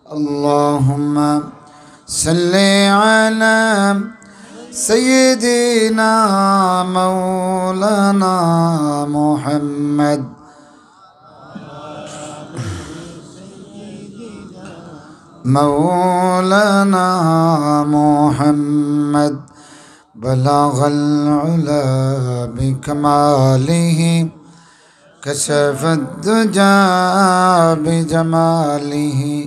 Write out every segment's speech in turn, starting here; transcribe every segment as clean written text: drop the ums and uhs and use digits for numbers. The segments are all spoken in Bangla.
अल्लाहुम्मा सल्ली अला सय्यिदिना मौलाना मुहम्मद मौलाना मुहम्मद बलगल उला बिकमालिही कशफद दुजा बिजमालिही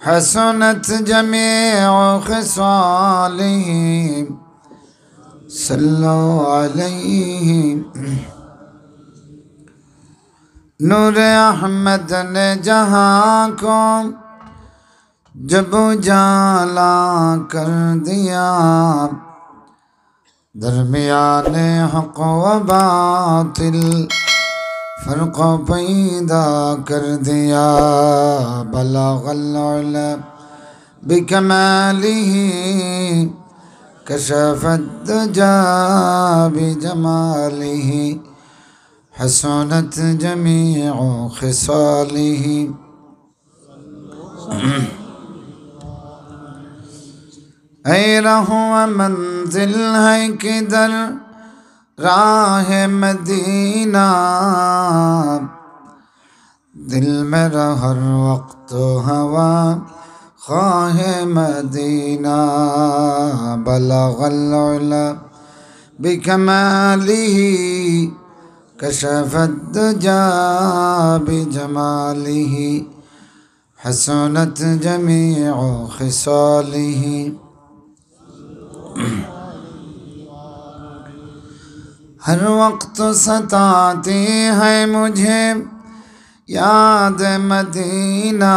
हसनत जमीउ खिसालिही सल्लु अलैहि। नूर अहमद ने जहाँ को जब उजाला कर दिया, दरमियाने हक़ व बातिल फ़र्क़ पैदा कर दिया। बलगल उला बिकमालिही कशफद दुजा बिजमालिही हसनत जमीउ खिसालिही। ऐ रहो मंजिल है किधर राह मदीना, दिल मेरा हर वक्त हवा ख्वाहे मदीना। बलगल उला बिकमालिही कशफद दुजा बिजमालिही हसनत जमीउ खिसालिही। हर वक्त सताती है मुझे याद मदीना,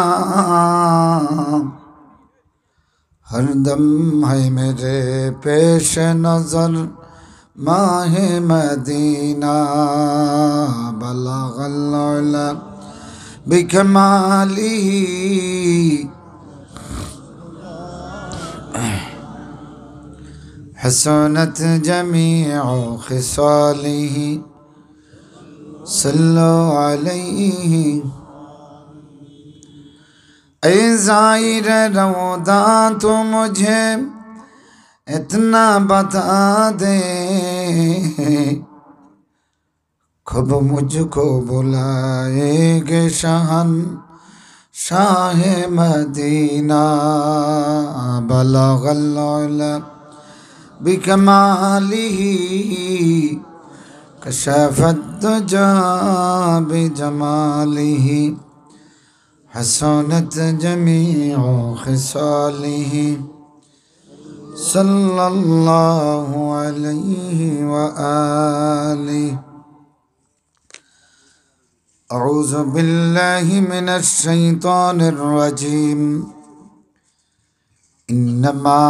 हर दम है मेरे पेश नज़र माहे मदीना। बलगल उला बिकमालिही हसनत जमीउ खिसालिही सल्लु अलैहि। ऐ ज़ाहिर रौदा तू मुझे इतना बता दे, कब मुझको बुलाएगे शहंशाह मदीना। बलगल उला बिकमालिही कशफद दुजा बिजमालिही हसनत जमीउ खिसालिही सल्लल्लाहु अलैहि व आलिहि। अऊज़ु बिल्लाहि मिनश शैतानिर रजीम। इन्नमा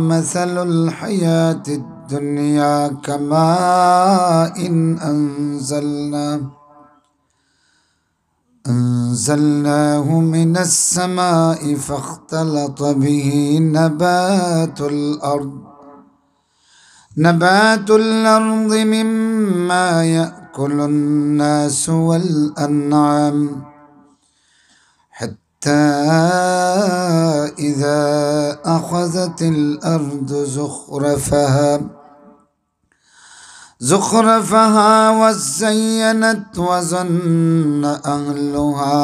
मसलुल हयातिद दुनिया कमाइन अंज़लनाहु मिनस समाई फ़ख्तलत बिही नबातुल अर्ज़ि मिम्मा यअकुलुन नासु वल अन्आम हत्ता इज़ा अख़ज़तिल अर्ज़ु ज़ुख़्रफ़हा वज़य्यनत वज़न्न अहलुहा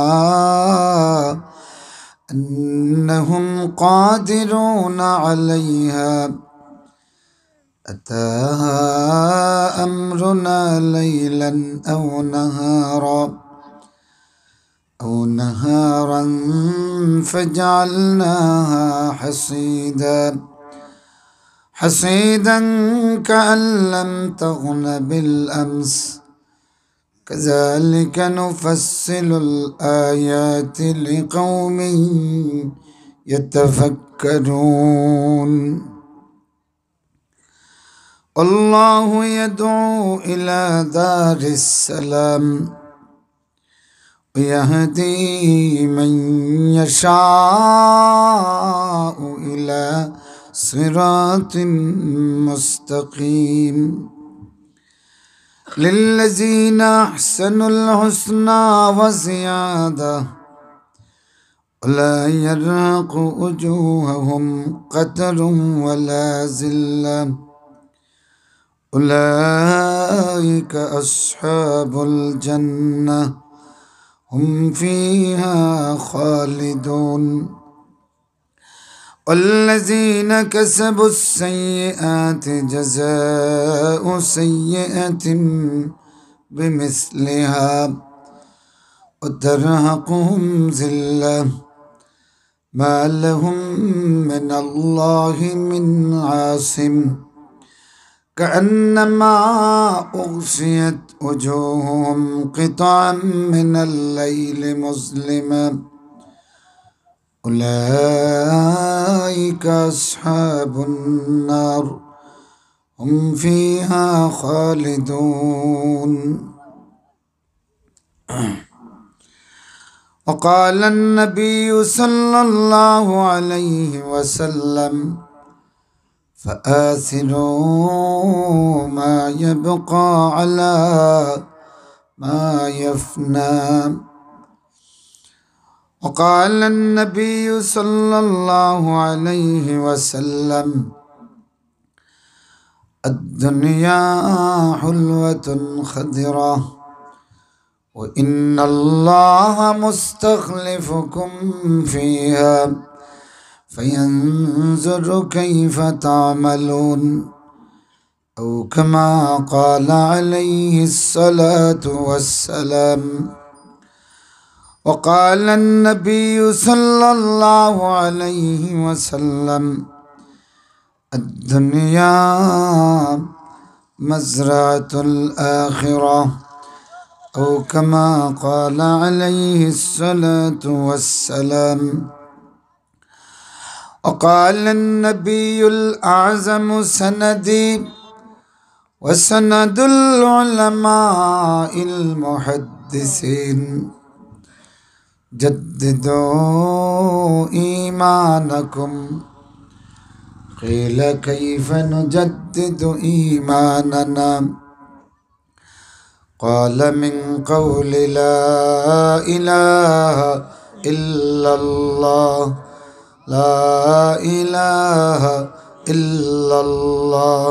अन्नहुम क़ादिरून अलैहा अताहा अम्रुना लैलन औ नहारन फ़जअलनाहा हसीदन कअन लम तग़न बिलअम्स कज़ालिक नुफ़स्सिलुल आयाति लिक़ौमिन यतफ़क्करून। अल्लाहु यदऊ इला दारिस्सलाम यहदी मन यशाउ इला सिरातिन मुस्तक़ीम। लिल्लज़ीना अहसनुल हुस्ना व ज़ियादा ولا يرهق وجوههم قتر ولا ذلة أولئك أصحاب الجنة هم فيها خالدون والذين كسبوا السيئات جزاء سيئة بمثلها وترهقهم ذلة ما لهم من الله من عاصم كأنما أغشيت وجوههم قطعا من الليل مظلما أولئك أصحاب النار هم فيها خالدون. وقال النبي صلى الله عليه وسلم فآثروا ما يبقى على ما يفنى. وقال النبي صلى الله عليه وسلم الدنيا حلوة خضرة وإن الله مستخلفكم فيها فينظر كيف تعملون أو كما قال عليه الصلاة والسلام. وقال النبي صلى الله عليه وسلم الدنيا مزرعة الآخرة أو كما قال عليه الصلاة والسلام. وقال النبي الأعظم سندي وسند العلماء المحدثين جددوا إيمانكم. قيل كيف نجدد إيماننا؟ قال من قول لا إله إلا الله لا إله إلا الله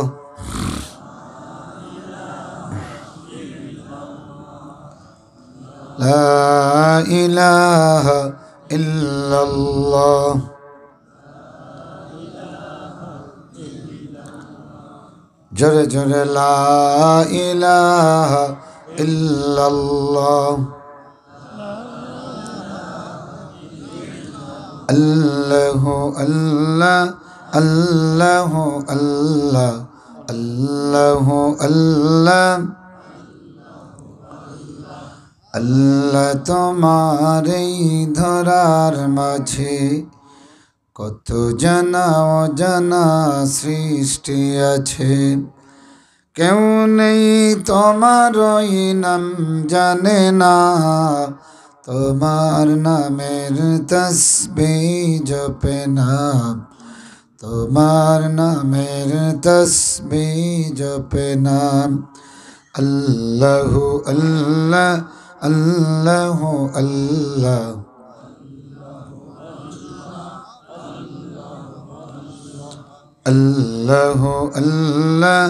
لا إله إلا الله جر جر لا إله إلا الله الله الله الله الله الله الله আল্লাহ তোমার এই ধরার মাঝে কত জানা অজানা সৃষ্টি আছে। কেউ নেই তোমার ওই নাম জানে না, তোমার নামের তসবিহ জপে না, তোমার নামের তসবিহ জপে না। আল্লাহু আল্লাহ আল্লাহু আল্লাহ আল্লাহু আল্লাহ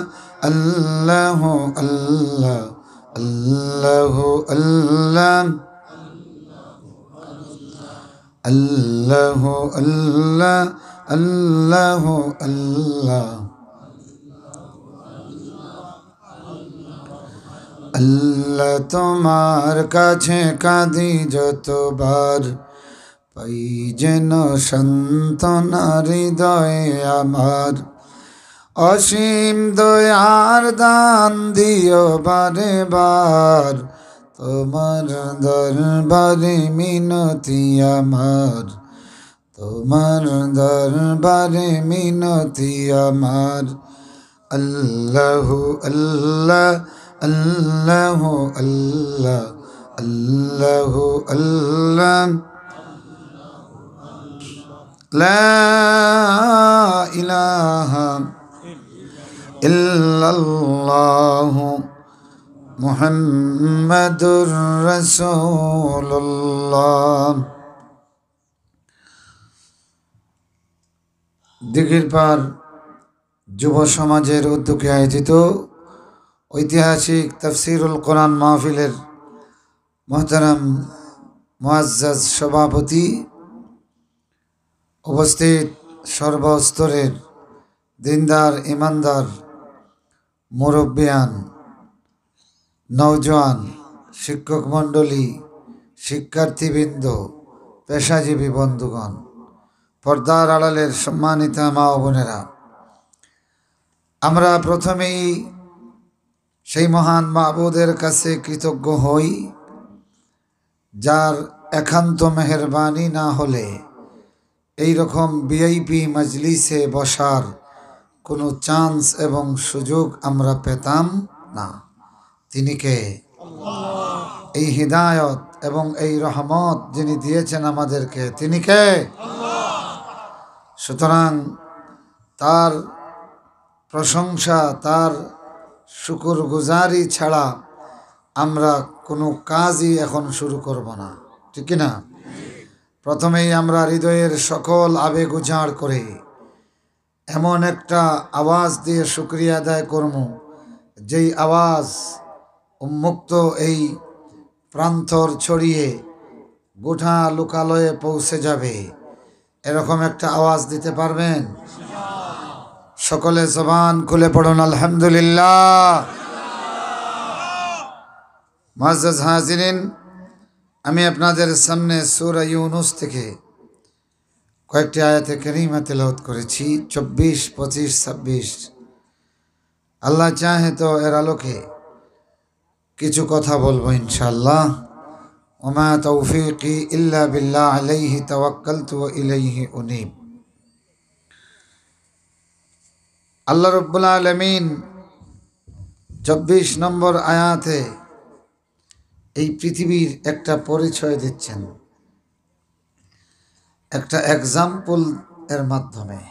আল্লাহু আল্লাহ আল্লাহু আল্লাহ আল্লাহু আল্লাহ আল্লাহু আল্লাহ আল্লাহ তোমার কাছে কাঁদি যতবার, পাই যেন সান্ত্বনা হৃদয়ে আমার। অসীম দয়ার দান দিও বারে বার, তোমার দরবারে মিনতি আমার, তোমার দরবারে মিনতি আমার। আল্লাহু আল্লাহ আল্লাহু আল্লাহ আল্লাহু আল্লাহ লা ইলাহা ইল্লাল্লাহু মুহাম্মাদুর রাসূলুল্লাহ। দিঘির পার যুব সমাজের উদ্যোগে আয়োজিত ঐতিহাসিক তাফসিরুল কোরআন মাহফিলের মোহতারাম মুআজ্জাজ সভাপতি, উপস্থিত সর্বস্তরের দিনদার ইমানদার মুরব্বিয়ান, নওজোয়ান, শিক্ষক মণ্ডলী, শিক্ষার্থীবৃন্দ, পেশাজীবী বন্ধুগণ, পর্দার আড়ালের সম্মানিতা মা ও বোনেরা, আমরা প্রথমেই সেই মহান মাবুদের কাছে কৃতজ্ঞ হই, যার একান্ত মেহেরবানি না হলে এই রকম ভিআইপি মজলিসে বসার কোনো চান্স এবং সুযোগ আমরা পেতাম না। তিনি কে? এই হিদায়ত এবং এই রহমত যিনি দিয়েছেন আমাদেরকে, তিনি কে? সুতরাং তার প্রশংসা, তার শুকরগুজারি ছাড়া আমরা কোনো কাজই এখন শুরু করব না, ঠিক না? প্রথমেই আমরা হৃদয়ের সকল আবেগ উজাড় করে এমন একটা আওয়াজ দিয়ে শুকরিয়া আদায় করব, যেই আওয়াজ উন্মুক্ত এই প্রান্তর ছড়িয়ে গোটা লোকালয়ে পৌঁছে যাবে। এরকম একটা আওয়াজ দিতে পারবেন? সকলে জবান খুলে পড়ুন আলহামদুলিল্লাহ। মুআজ্জাজ হাজিরিন, আমি আপনাদের সামনে সূরা ইউনুস থেকে কয়েকটি আয়াতে কারিমা তেলাওয়াত করেছি, 24, 25, 26। আল্লাহ চাহে তো এর আলোকে কিছু কথা বলবো ইনশাআল্লাহ। ওমা তৌফিকি ইল্লা বিল্লাহ, আলাইহি তাওয়াক্কালতু ওয়া ইলাইহি উনীব। আল্লাহ রাব্বুল আলামিন 24 নম্বর আয়াতে এই পৃথিবীর একটা পরিচয় দিচ্ছেন, একটা এক্সাম্পল এর মাধ্যমে।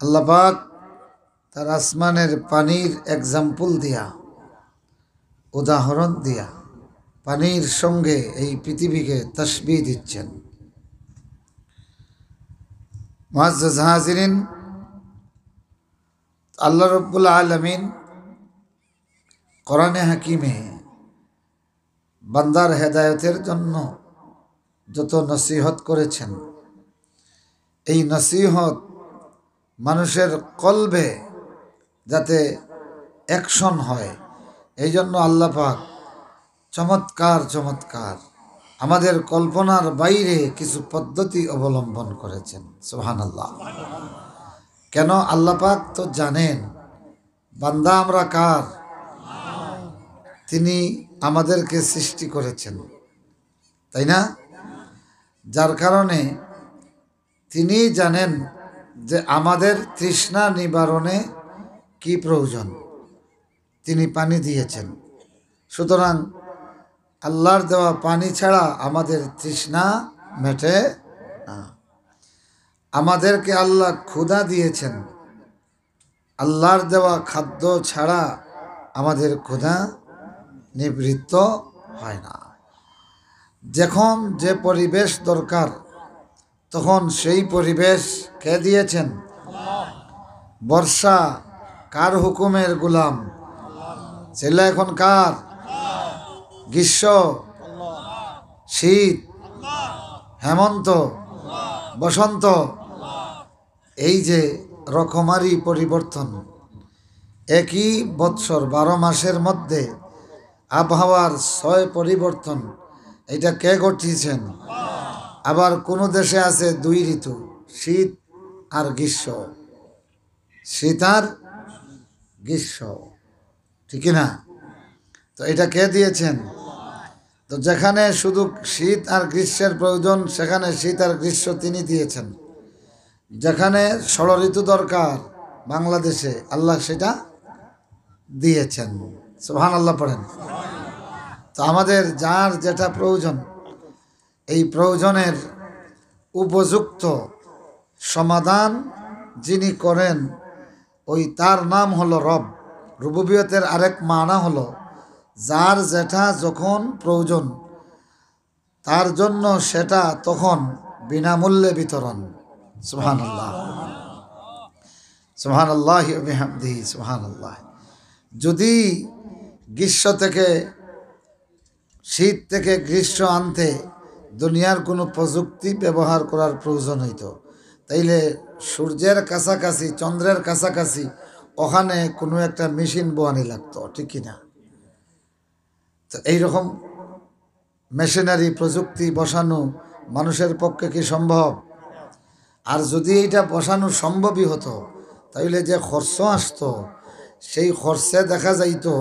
আল্লাহ পাক তার আসমানের পানির এক্সাম্পল দিয়া, উদাহরণ দিয়া পানির সঙ্গে এই পৃথিবীকে তাসবিহ দিচ্ছেন। মুআজ্জাজ হাজিরিন, আল্লাহ রাব্বুল আলামিন কোরআনে হাকিমে বান্দার হেদায়েতের জন্য যত নসিহত করেছেন, এই নসিহত মানুষের কলবে যাতে অ্যাকশন হয়, এই জন্য আল্লাহ পাক চমৎকার চমৎকার আমাদের কল্পনার বাইরে কিছু পদ্ধতি অবলম্বন করেছেন। সুবহানাল্লাহ। কেন? আল্লাহ পাক তো জানেন বান্দা আমরা কার, তিনি আমাদেরকে সৃষ্টি করেছেন, তাই না? যার কারণে তিনি জানেন যে আমাদের তৃষ্ণা নিবারণে কি প্রয়োজন, তিনি পানি দিয়েছেন। সুতরাং আল্লাহর দেওয়া পানি ছাড়া আমাদের তৃষ্ণা মেটে না। আমাদেরকে আল্লাহ ক্ষুধা দিয়েছেন, আল্লাহর দেওয়া খাদ্য ছাড়া আমাদের ক্ষুধা নিবৃত্ত হয় না। যখন যে পরিবেশ দরকার তখন সেই পরিবেশ কে দিয়েছেন? বর্ষা কার হুকুমের গোলাম? ছেলে এখন কার? গ্রীষ্ম, শীত, হেমন্ত, বসন্ত, এই যে রকমারি পরিবর্তন, একই বৎসর 12 মাসের মধ্যে আবহাওয়ার 6 পরিবর্তন, এটা কে ঘটিয়েছেন? আবার কোনো দেশে আছে 2 ঋতু, শীত আর গ্রীষ্ম, শীত আর গ্রীষ্ম, ঠিক না? তো এটা কে দিয়েছেন? তো যেখানে শুধু শীত আর গ্রীষ্মের প্রয়োজন সেখানে শীত আর গ্রীষ্ম তিনি দিয়েছেন। যেখানে ষড় ঋতু দরকার বাংলাদেশে, আল্লাহ সেটা দিয়েছেন। সুবহানাল্লাহ পড়েন। তো আমাদের যার যেটা প্রয়োজন, এই প্রয়োজনের উপযুক্ত সমাধান যিনি করেন, ওই তার নাম হলো রব। রুবুবিয়তের আরেক মানা হলো যার যেটা যখন প্রয়োজন তার জন্য সেটা তখন বিনামূল্যে বিতরণ। সুবহানাল্লাহ, সুবহানাল্লাহি ওয়া বিহামদিহি, সুবহানাল্লাহ। যদি গ্রীষ্ম থেকে শীত থেকে গ্রীষ্ম আনতে দুনিয়ার কোনো প্রযুক্তি ব্যবহার করার প্রয়োজন হইতো, তাইলে সূর্যের কাছাকাছি চন্দ্রের কাছাকাছি ওখানে কোনো একটা মেশিন বোয়ানি লাগতো, ঠিক কিনা? তো এইরকম মেশিনারি প্রযুক্তি বসানো মানুষের পক্ষে কি সম্ভব? আর যদি এইটা বসানো সম্ভবই হতো তাইলে যে খরচ আসতো, সেই খরচে দেখা যাইতো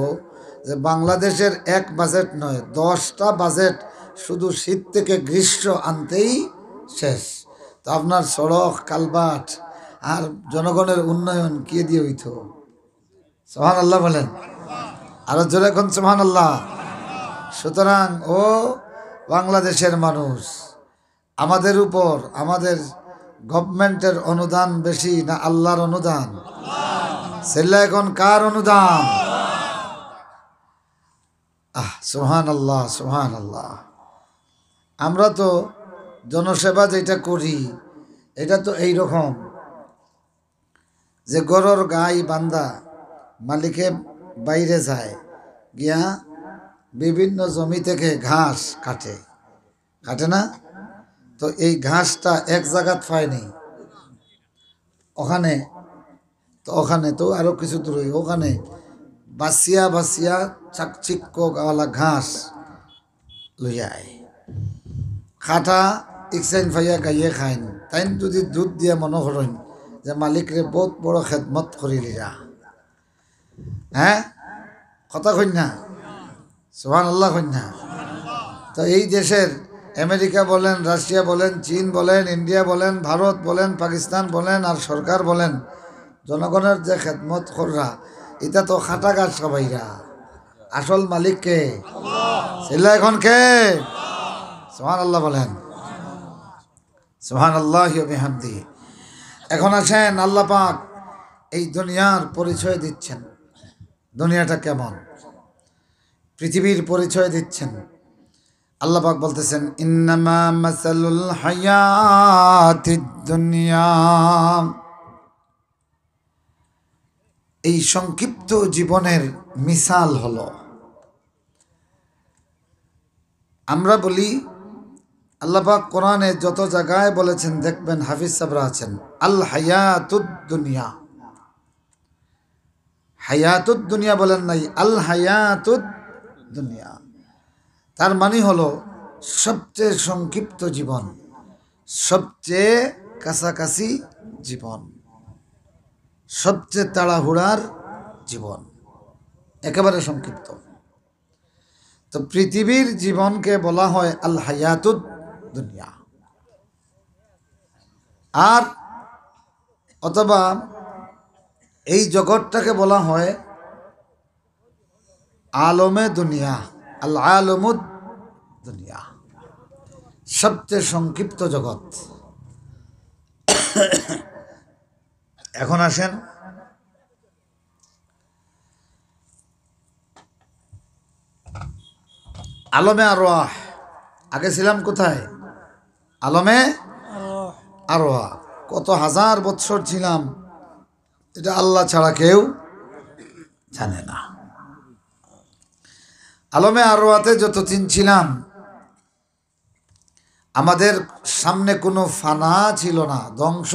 যে বাংলাদেশের এক বাজেট নয় 10টা বাজেট শুধু শীত থেকে গ্রীষ্ম আনতেই শেষ। তো আপনার সড়ক কালভার্ট আর জনগণের উন্নয়ন কে দিয়ে হইতো? সুবহানাল্লাহ বলেন, আরো জোরে কোন সুবহানাল্লাহ। সুতরাং ও বাংলাদেশের মানুষ, আমাদের উপর আমাদের গভর্নমেন্টের অনুদান বেশি না আল্লাহর অনুদান? সেল্লা এখন কার অনুদান? সুবহানাল্লাহ, সুবহানাল্লাহ। আমরা তো জনসেবা যেটা করি এটা তো এই রকম যে গরুর গাই বান্দা মালিকে বাইরে যায় গিয়া বিভিন্ন জমি থেকে ঘাস কাটে, কাটে না? তো এই ঘাসটা এক জায়গাত পায়নি, ওখানে ওখানে তো আরো কিছু দূরে ওখানে বাসিয়া বাসিয়া চাকচিক্য গাওয়ালা ঘাস লইয়ায় খাটা ইকসাইন ফাইয়া গাইয়ে খাইন। তাই যদি দুধ দিয়ে মনে করেন যে মালিকরে বহুত বড় খেদমত করিলিরা, হ্যাঁ কথা কইন না? সুবহানাল্লাহ কইন না? তো এই দেশের আমেরিকা বলেন, রাশিয়া বলেন, চীন বলেন, ইন্ডিয়া বলেন, ভারত বলেন, পাকিস্তান বলেন আর সরকার বলেন, জনগণের যে খেদমত কররা এটা তো খাটা গাছ সবাইরা, আসল মালিক কে? ছেলে এখন কে? সুবহানাল্লাহ বলেন, সুবহানাল্লাহি ওয়া বিহামদিহি। এখন আসেন আল্লাহ পাক এই দুনিয়ার পরিচয় দিচ্ছেন, দুনিয়াটা কেমন, পৃথিবীর পরিচয় দিচ্ছেন। আল্লাহ পাক বলতেছেন ইন্নামা মাসালুল হায়াতিদ দুনিয়া, এই সংক্ষিপ্ত জীবনের মিসাল হলো, আমরা বলি আল্লাহ পাক কোরআনে যত জায়গায় বলেছেন দেখবেন হাফিজ সাহেবরা আছেন আল হায়াতুদ দুনিয়া, হায়াতুদ দুনিয়া বলেন নাই, আল হায়াতুদ দুনিয়া। তার মানে হলো সবচেয়ে সংক্ষিপ্ত জীবন, সবচেয়ে কাছাকাছি জীবন, সবচেয়ে তাড়াহুড়ার জীবন, একেবারে সংক্ষিপ্ত। তো পৃথিবীর জীবনকে বলা হয় আল হায়াতুদ দুনিয়া, আর অথবা এই জগৎটাকে বলা হয় আলমে দুনিয়া, আল আলমুদ দুনিয়া, সবচেয়ে সংক্ষিপ্ত জগৎ। এখন আসেন আলমে আরওয়াহ, আগে ছিলাম কোথায়? আলমে আরওয়াহ। কত হাজার বৎসর ছিলাম এটা আল্লাহ ছাড়া কেউ জানে না। আলমে আরওয়াতে যতদিন ছিলাম আমাদের সামনে কোনো ফানা ছিল না, ধ্বংস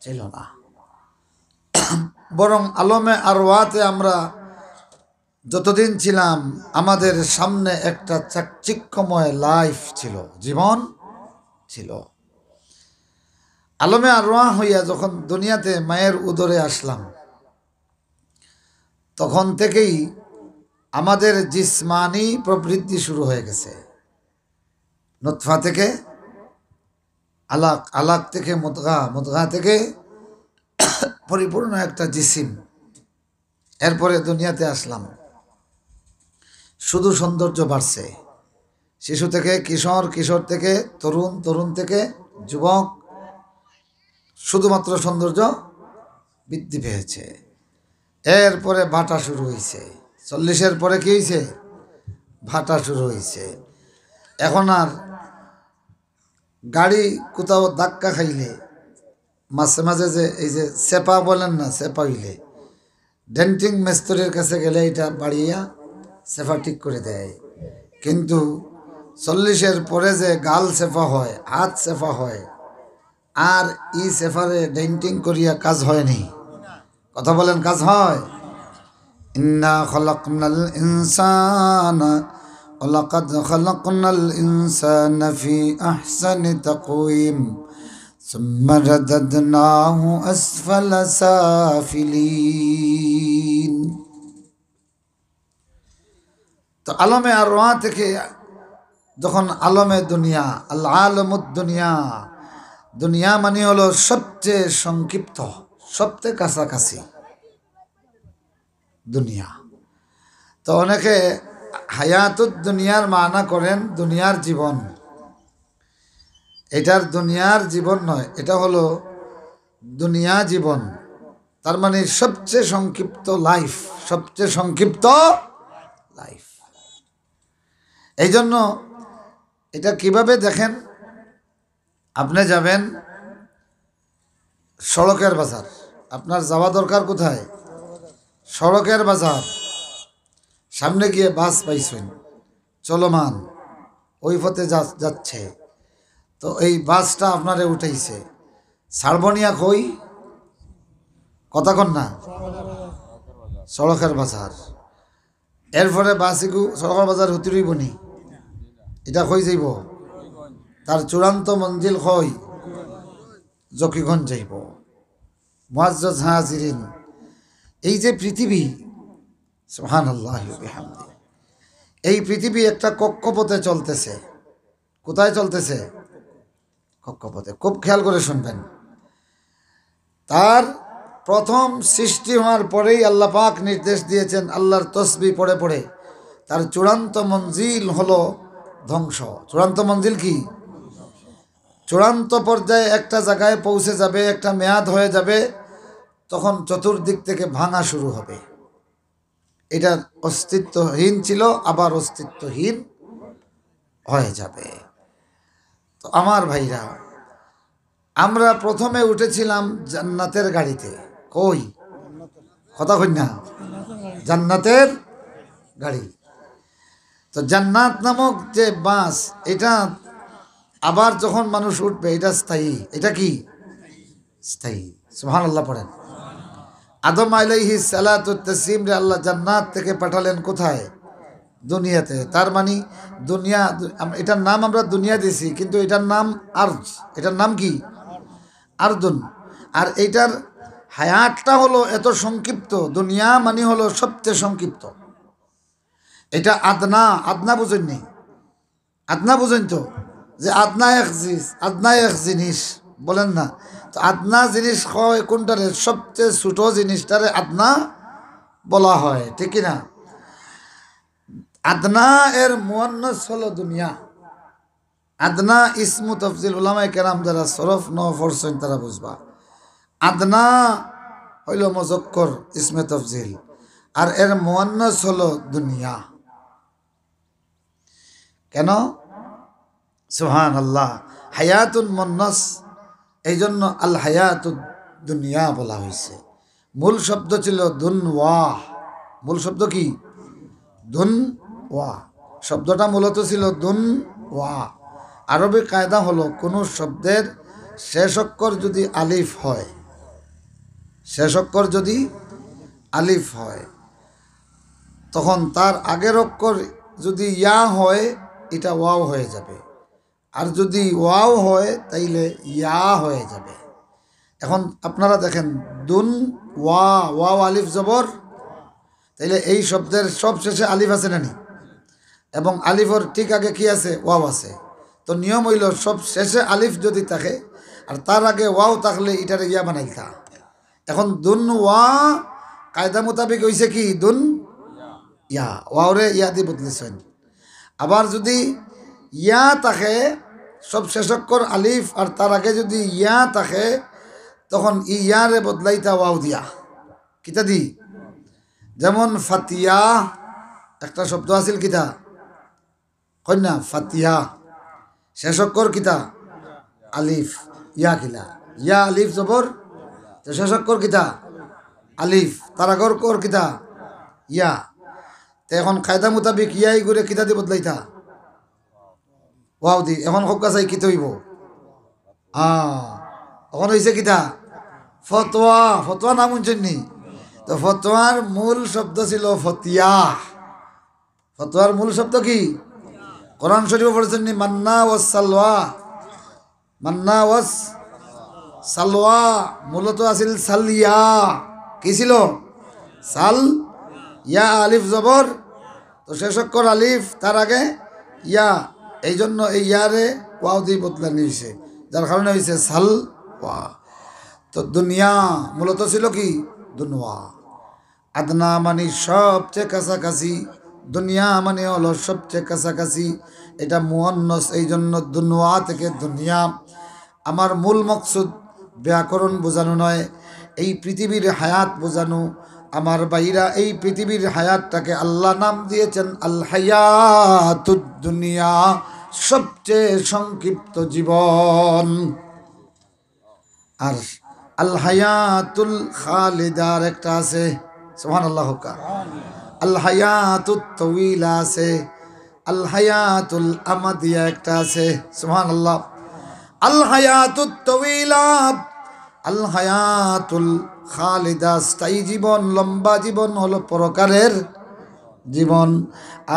ছিল না, বরং আলমে আরওয়াতে আমরা যতদিন ছিলাম আমাদের সামনে একটা চাকচিক্যময় লাইফ ছিল, জীবন ছিল। আলমে আরওয়াহ হইয়া যখন দুনিয়াতে মায়ের উদরে আসলাম তখন থেকেই আমাদের জিসমানি প্রবৃদ্ধি শুরু হয়ে গেছে। নুতফা থেকে আলাক, আলাক থেকে মুদগা, মুদগা থেকে পরিপূর্ণ একটা জিসিম, এরপরে দুনিয়াতে আসলাম। শুধু সৌন্দর্য বাড়ছে, শিশু থেকে কিশোর, কিশোর থেকে তরুণ, তরুণ থেকে যুবক, শুধুমাত্র সৌন্দর্য বৃদ্ধি পেয়েছে। এরপরে ভাটা শুরু হয়েছে, 40-এর পরে কি হয়েছে? ভাটা শুরু হয়েছে। এখন আর গাড়ি কোথাও ধাক্কা খাইলে মাঝে মাঝে যে এই যে সেপা বলেন না, সেপা হইলে ডেন্টিং মিস্ত্রির কাছে গেলে এটা বাড়িয়া সেফা ঠিক করে দেয়। কিন্তু 40-এর পরে যে গাল সেফা হয়, হাত সেফা হয়, আর ই সেফারে ডেন্টিং করিয়া কাজ হয়নি। কথা বলেন, কাজ হয়? ইন্না খলাকনাল ইনসানা ওয়ালাকাদ খলাকনাল ইনসানা ফি আহসানি তাকওয়িম সুম্মা রাদাদনাহু আসফালা সাফিলিন। তো আলমে আরওয়াহ থেকে যখন আলমে দুনিয়া, আল আলমুদ দুনিয়া, দুনিয়া মানে হলো সবচেয়ে সংক্ষিপ্ত, সবচেয়ে কাছাকাছি দুনিয়া। তো অনেকে হায়াতুদ দুনিয়ার মানা করেন দুনিয়ার জীবন। এটার দুনিয়ার জীবন নয়, এটা হলো দুনিয়া জীবন। তার মানে সবচেয়ে সংক্ষিপ্ত লাইফ, সবচেয়ে সংক্ষিপ্ত লাইফ। এই জন্য এটা কিভাবে দেখেন, আপনি যাবেন সড়কের বাজার, আপনার যাওয়া দরকার কোথায়? সড়কের বাজার। সামনে গিয়ে বাস পাইছেন চলমান, ওই পথে যাচ্ছে, তো এই বাসটা আপনারে উঠাইছে, সারবনিয়া কই? কথা কন না, সড়কের বাজার। এরপরে বাসিগু সড়কের বাজার হতিরই বনি, এটা কই যাইব? তার চূড়ান্ত মঞ্জিল কই? জকিগঞ্জ যাইব। মুআজ্জাজ হাজিরিন, এই যে পৃথিবী, সুবহানাল্লাহ ওয়া বিহামদি, এই পৃথিবী একটা কক্ষপথে চলতেছে। কোথায় চলতেছে? কক্ষপথে। খুব খেয়াল করে শুনবেন। তার প্রথম সৃষ্টি হওয়ার পরেই আল্লাহ পাক নির্দেশ দিয়েছেন, আল্লাহর তসবিহ পড়ে পড়ে, তার চূড়ান্ত মঞ্জিল হলো ধ্বংস। চূড়ান্ত মঞ্জিল কি? চূড়ান্ত পর্যায়ে একটা জায়গায় পৌঁছে যাবে, একটা মেয়াদ হয়ে যাবে, তখন চতুর্দিক থেকে ভাঙা শুরু হবে। এটা অস্তিত্বহীন ছিল, আবার অস্তিত্বহীন হয়ে যাবে। তো আমার ভাইরা, আমরা প্রথমে উঠেছিলাম জান্নাতের গাড়িতে। কই? কথা কই না? জান্নাতের গাড়ি। তো জান্নাত নামক যে বাস, এটা আবার যখন মানুষ উঠবে, এটা স্থায়ী। এটা কি? স্থায়ী। সুবহানাল্লাহ পড়েন। আদম আলাইহিস সালাতু তাসলিম রে আল্লাহ জান্নাত থেকে পাঠালেন কোথায়? দুনিয়াতে। তার মানে দুনিয়া, এটার নাম আমরা দুনিয়া দিয়েছি, কিন্তু এটার নাম আরজ। এটার নাম কি? আরদুন। আর এইটার হায়াতটা হলো এত সংক্ষিপ্ত, দুনিয়া মানে হলো সবচেয়ে সংক্ষিপ্ত। এটা আদনা, আদনা বুঝেন নি? আদনা বুঝেন তো, যে আদনা এক জিনিস, আদনা এক জিনিস বলেন না? তো আদনা জিনিস হয় কোনটারে? সবচেয়ে ছোট জিনিসটারে আদনা বলা হয়, ঠিক না? আদনা এর মুয়ান্নাস হলো দুনিয়া। আদনা ইসমু তফজিল, উলামায়ে কেরাম যারা সরফ ন পড়ছেন তারা বুঝবা। আদনা হইল মুযাক্কার ইসমে তফজিল, আর এর মুয়ান্নাস হলো দুনিয়া। কেন? সুবহানাল্লাহ। হায়াতুন মুন্নাস, এই জন্য আল হায়াতুদ দুনিয়া বলা হয়েছে। মূল শব্দ ছিল দুনওয়া। মূল শব্দ কি? দুনওয়া। শব্দটা মূলত ছিল দুনওয়া। আরবি কায়দা হলো, কোনো শব্দের শেষ অক্ষর যদি আলিফ হয়, শেষ অক্ষর যদি আলিফ হয়, তখন তার আগের অক্ষর যদি ইয়া হয়, এটা ওয়াও হয়ে যাবে। আর যদি ওয়াও হয়, তাইলে ইয়া হয়ে যাবে। এখন আপনারা দেখেন, দুন ওয়া, ওয়াও আলিফ জবর, তাইলে এই শব্দের সব শেষে আলিফ আছে না নি? এবং আলিফর ঠিক আগে কি আছে? ওয়াও আছে। তো নিয়ম হইল, সব শেষে আলিফ যদি থাকে আর তার আগে ওয়াও থাকলে এটারে ইয়া বানাইতা। এখন দুন ওয়া কায়দা মোতাবেক হয়েছে কি? দুন ইয়া, ওয়াওরে ইয়া দিয়ে বদলেছেন। আবার যদি ইয়া থাকে, সব শেষক্ষর আলিফ, আর তার আগে যদি ইয়া থাকে, তখন ইয়ারে বদলাইতা ওয়াও দিয়া। কিতা দি? যেমন ফাতিয়া একটা শব্দ আছিল, কিতা কন্যা? ফাতিয়া। শেষক্ষর কিতা? আলিফ। ইয়া কিলা? ইয়া আলিফ জবর তো শেষ অক্ষর কিতা আলিফ তার আগর কর কিতা ইয়া। তো এখন কায়দা মোতাবিক ইয়াই করে কিতা দি বদলাইতা ওয়াও দি। এখন হোক কাছাই কিতে হইব এখন হয়েছে কিতা ফতোয়া। ফতোয়া নাম শুনছেননি? তো ফতোয়ার মূল শব্দ ছিল ফতিয়া। ফতোয়ার মূল শব্দ কি? কোরআন শরীফ পড়েছেন নি? মান্না ওয়াস সালওয়া। মান্না ওয়াস সালওয়া মূলত আছিল সালিয়া। কি ছিল? সাল ইয়া আলিফ জবর তো শেষ অক্ষর আলিফ তার আগে ইয়া, এই জন্য এই ইয়ারে ওয়াও দিয়ে বদলানি হয়েছে, যার কারণে হয়েছে সাল ওয়া। তো দুনিয়া মূলত ছিল কি দুনওয়া। আদনা মানে সবচেয়ে কাছাকাছি, দুনিয়া মানে হলো সবচেয়ে কাছাকাছি, এটা মুয়ান্নাস, এই জন্য দুনওয়া থেকে দুনিয়া। আমার মূল মকসুদ ব্যাকরণ বোঝানো নয়, এই পৃথিবীর হায়াত বোঝানো। আমার ভাইরা, এই পৃথিবীর হায়াতটাকে আল্লাহ নাম দিয়েছেন আল হায়াতুদ দুনিয়া, সবচেয়ে সংক্ষিপ্ত জীবন। আর আল হায়াতুল খালিদার একটা আছে, সুবহানাল্লাহ। আল হায়াতুত তাওয়িলা আছে, আল হায়াতুল আমাদিয়া একটা আছে, সুবহানাল্লাহ। আল হায়াতুত তাওয়িলা, আল হায়াতুল খালিদা স্থায়ী জীবন, লম্বা জীবন হলো পরকালের জীবন।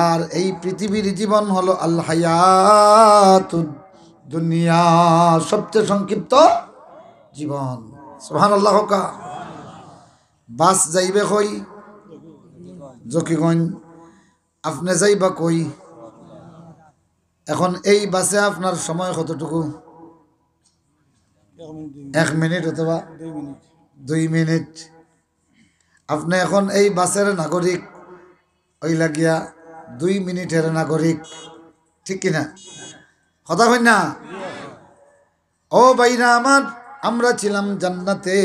আর এই পৃথিবীর জীবন হলো আল হায়াতুদ দুনিয়া, সবচেয়ে সংক্ষিপ্ত জীবন। সুবহানাল্লাহ। বাস যাইবে কই? জকিগঞ্জ। আপনি যাইবা কই? এখন এই বাসে আপনার সময় কতটুকু? 1 মিনিট অথবা 2 মিনিট। আপনি এখন এই বাসের নাগরিক, ওই লাগিয়া 2 মিনিটের নাগরিক, ঠিক কিনা? কথা কই না? ও ভাইরা আমার, আমরা ছিলাম জান্নাতে।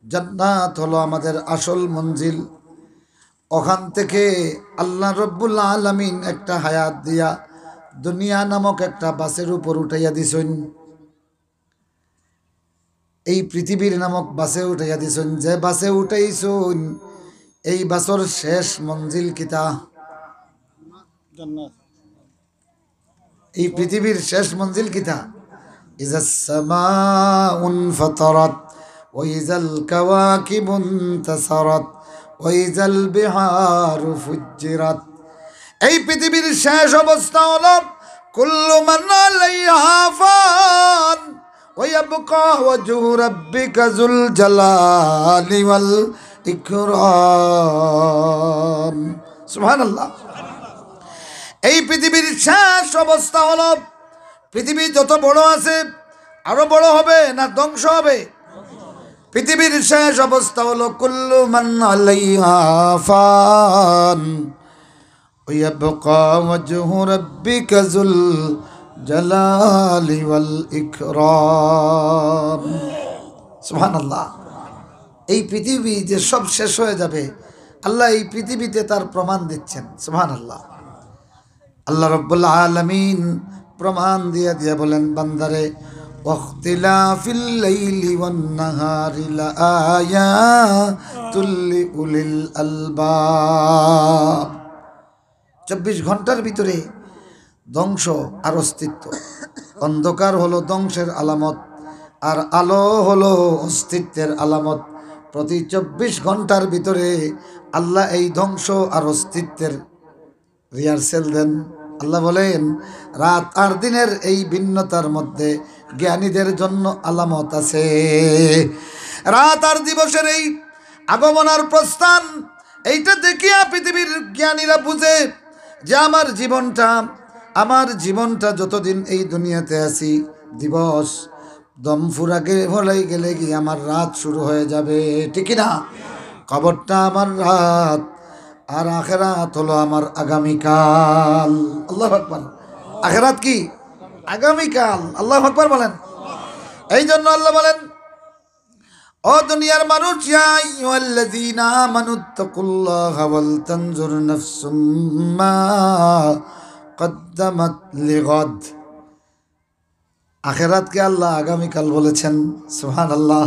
জান্নাত হলো আমাদের আসল মঞ্জিল। ওখান থেকে আল্লাহ রব্বুল আলামিন একটা হায়াত দিয়া দুনিয়া নামক একটা বাসের উপর উঠাইয়া দিছেন। এই পৃথিবীর নামক বাসে উঠাইয়া দিছেন। যে বাসে উঠাইছেন এই বাসর শেষ মঞ্জিল কিতা? এই পৃথিবীর শেষ মঞ্জিল কিতা? ইজাস সামাউন ফাতারাত ওয়া ইজাল কাওয়াকিবুন তাসারাত ওয়া ইজাল বিহারু ফুজ্জিরাত। এই পৃথিবীর শেষ অবস্থা হলো কুল্লু মান আলাইহা ফান ওয়া ইয়াবকা ওয়াজহু রাব্বিকা যুল জালালি ওয়াল ইকরাম। সুবহানাল্লাহ। এই পৃথিবীর শেষ অবস্থা হলো, পৃথিবী যত বড় আছে আরো বড় হবে না ধ্বংস হবে? পৃথিবীর শেষ অবস্থা হলো কুল্লু মান আলাইহা ফান ওয়া ইয়াবকা ওয়াজহু রাব্বিকা যুল জালালি ওয়াল ইকরাম। সুবহানাল্লাহ। এই পৃথিবী যে সব শেষ হয়ে যাবে, আল্লাহ এই পৃথিবীতে তার প্রমাণ দিচ্ছেন। সুবহানাল্লাহ। আল্লাহ রাব্বুল আলামিন প্রমাণ দিয়ে দিয়ে বলেন, বান্দারে ওয়াখতিলাফিল লাইলি ওয়ান নাহারি লাআয়াতুল লিউলিল আলবাব। 24 ঘন্টার ভিতরে ধ্বংস আর অস্তিত্ব। অন্ধকার হলো ধ্বংসের আলামত, আর আলো হলো অস্তিত্বের আলামত। প্রতি 24 ঘন্টার ভিতরে আল্লাহ এই ধ্বংস আর অস্তিত্বের রিহার্সেল দেন। আল্লাহ বলেন, রাত আর দিনের এই ভিন্নতার মধ্যে জ্ঞানীদের জন্য আলামত আছে। রাত আর দিবসের এই আগমন আর প্রস্থান, এইটা দেখিয়া পৃথিবীর জ্ঞানীরা বুঝে যে আমার জীবনটা যতদিন এই দুনিয়াতে আছি, দিবস দম ফুরাকে হলাই গেলে কি আমার রাত শুরু হয়ে যাবে, ঠিক না? কবরটা আমার রাত, আর আখেরাত হলো আমার আগামীকাল। আল্লাহু আকবার। আখেরাত কি? আগামীকাল। আল্লাহু আকবার বলেন। এই জন্য আল্লাহ বলেন, ও দুনিয়ার মানুষ, ইয়া আইয়ুহাল্লাযীনা আমানুত্তাকুল্লাহা ওয়াল তানজুর নাফসুম মা কদ্দামাত লিগাদ। আখেরাতকে আল্লাহ আগামীকাল বলেছেন, সুবহানাল্লাহ।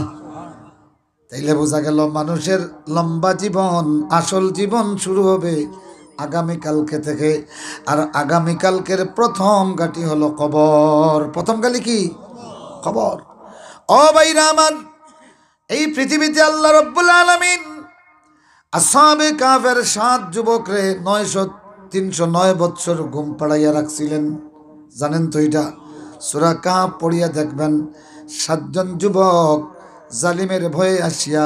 তাইলে বোঝা গেল মানুষের লম্বা জীবন, আসল জীবন শুরু হবে আগামীকালকে থেকে। আর আগামীকালকের প্রথম ঘাঁটি হলো কবর। প্রথম গালি কি? কবর। ও ভাইরা আমার, এই পৃথিবীতে আল্লাহ রাব্বুল আলামিন আসহাবে কাফের 7 যুবকরে 309 বৎসর ঘুম পাড়াইয়া রাখছিলেন। জানেন তো এটা? সূরা কাহফ পড়িয়া দেখবেন, 7 জন যুবক জালিমের ভয়ে আসিয়া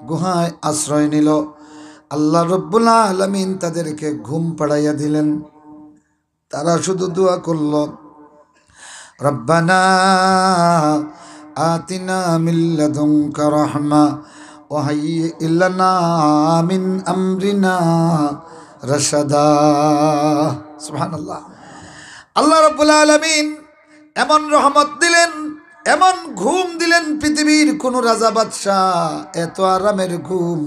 গুহায় আশ্রয় নিল। আল্লাহ রাব্বুল আলামিন তাদেরকে ঘুম পাড়াইয়া দিলেন। তারা শুধু দোয়া করল, রব্বানা আতিনা মিন লাদুনকা রাহমা ওয়া হাইয়্যি লানা মিন আমরিনা রাশাদা। সুবহানাল্লাহ। আল্লাহ রাব্বুল আলামিন এমন রহমত দিলেন, এমন ঘুম দিলেন, পৃথিবীর কোন রাজা বাদশাহ এত আরামের ঘুম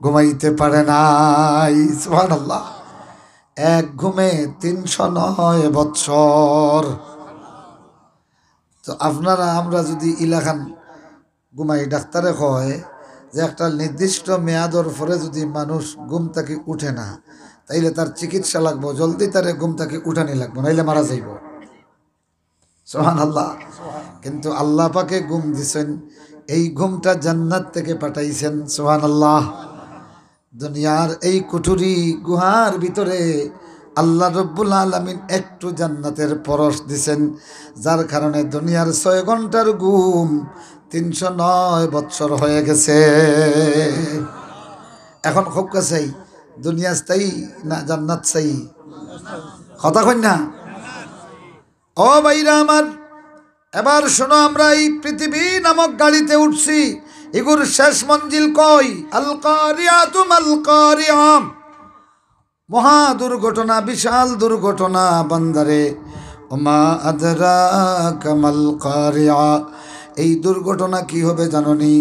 ঘুমাইতে পারে নাই। সুবহানাল্লাহ। এক ঘুমে 309 বৎসর। তো আপনারা আমরা যদি ইলাখান ঘুমাই, ডাক্তারে কয় যে একটা নির্দিষ্ট মেয়াদর পরে যদি মানুষ ঘুম থেকে উঠে না, তাইলে তার চিকিৎসা লাগবো, জলদি তারে ঘুম থেকে উঠানি লাগবো, নাইলে মারা যাইব। সুবহানাল্লাহ। কিন্তু আল্লাহ পাকে ঘুম দিছেন, এই ঘুমটা জান্নাত থেকে পাঠাইছেন। সুবহানাল্লাহ। দুনিয়ার এই কুঠুরি গুহার ভিতরে আল্লাহ রাব্বুল আলামিন একটু জান্নাতের পরশ দিছেন, যার কারণে দুনিয়ার 6 ঘন্টার ঘুম 309 বৎসর হয়ে গেছে। এখন খুব কাছেই দুনিয়া স্থায়ী না জান্নাত স্থায়ী? কথা কই না? ও ভাইরা আমার, এবার শোনো, আমরা এই পৃথিবী নামক গাড়িতে উঠছি, এগুর শেষ মঞ্জিল কই? আল কারিয়াতু মাল কারিয়া। মহা দুর্ঘটনা, বিশাল দুর্ঘটনা বান্দারে। ওমা আদরাকা মাল কারিয়া। এই দুর্ঘটনা কি হবে জানোনি?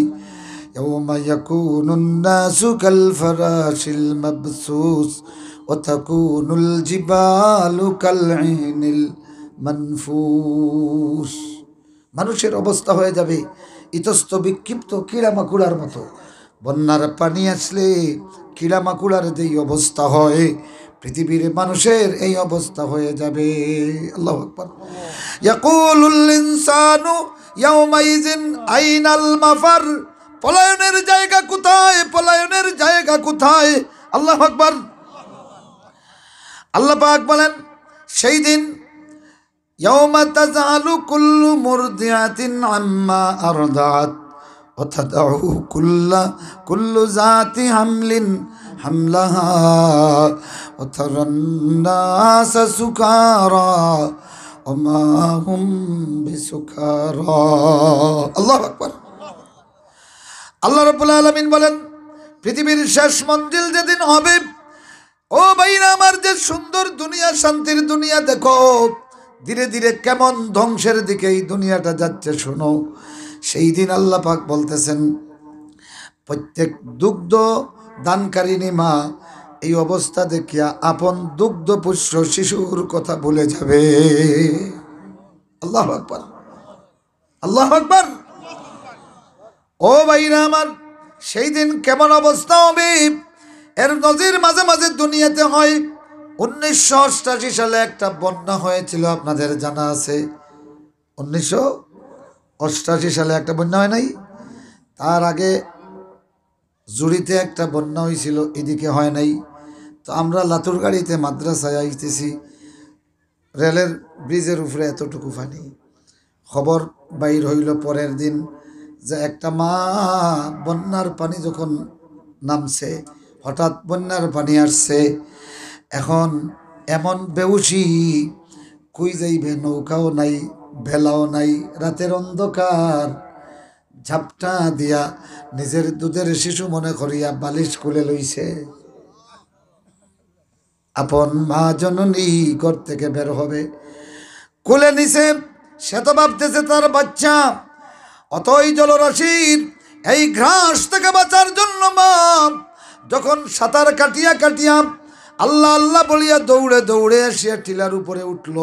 ইয়াউমা ইয়াকুনুন নাসু কাল ফারাশিল মাবসুস ওয়া তাকুনুল জিবালু কাল ইনিল মানফুস। মানুষের অবস্থা হয়ে যাবে ইতস্ত বিক্ষিপ্ত কীড়ামাকুড়ার মতো। বন্যার পানি আসলে কীড়ামাকুড়ার যেই অবস্থা হয়, পৃথিবীর মানুষের এই অবস্থা হয়ে যাবে। আল্লাহু আকবার। ইয়াকুলুল ইনসানু ইয়াউমাইযিন আইনাল মাফার। পলায়নের জায়গা কোথায়? পলায়নের জায়গা কোথায়? আল্লাহু আকবার। আল্লাহ পাক বলেন, সেই দিন ইয়াউমা তাযালু কুল্লু মুরদিআতিন আম্মা আরদাআত ওয়া তাদউ কুল্লু যাতি হামলিন হামলাহা ওয়া তারান নাসা সুকারা ওয়া মা হুম বিসুকারা। আল্লাহু আকবার। আল্লাহ রাব্বুল আলামিন বলেন, পৃথিবীর শেষ মঞ্জিল যেদিন হবে, ও ভাইরা আমার, যে সুন্দর দুনিয়া, শান্তির দুনিয়া দেখো, ধীরে ধীরে কেমন ধ্বংসের দিকে এই দুনিয়াটা যাচ্ছে শোনো। সেই দিন আল্লাহ পাক বলতেছেন, প্রত্যেক দুগ্ধ দানকারিনী মা এই অবস্থা দেখিয়া আপন দুগ্ধ পুষ্য শিশুর কথা ভুলে যাবে। আল্লাহু আকবার, আল্লাহু আকবার। ও ভাইরা আমার, সেই দিন কেমন অবস্থা হবে এর নজির মাঝে মাঝে দুনিয়াতে হয়। 1988 সালে একটা বন্যা হয়েছিল, আপনাদের জানা আছে? 1988 সালে একটা বন্যা হয় নাই? তার আগে জুড়িতে একটা বন্যা হয়েছিল, এদিকে হয় নাই। তো আমরা লাতুর গাড়িতে মাদ্রাসায় আইতেছি, রেলের ব্রিজের উপরে এতটুকু পানি। খবর বাইর হইল পরের দিন যে একটা মা, বন্যার পানি যখন নামছে, হঠাৎ বন্যার পানি আসছে, এখন এমন বেউসি, কই যাইবে, নৌকাও নাই, ভেলাও নাই, রাতের অন্ধকার, ঝাপটা দিয়া নিজের দুধের শিশু মনে করিয়া বালিশ খুলে লইছে। আপন মা জননী ঘর থেকে বের হবে, কোলে নিছে, সে তো ভাবতেছে তার বাচ্চা। অতই জলরাশির এই ঘাস থেকে বাঁচার জন্য মা যখন সাঁতার কাটিয়া কাটিয়া আল্লাহ আল্লাহ বলিয়া দৌড়ে দৌড়ে আসিয়া টিলার উপরে উঠল,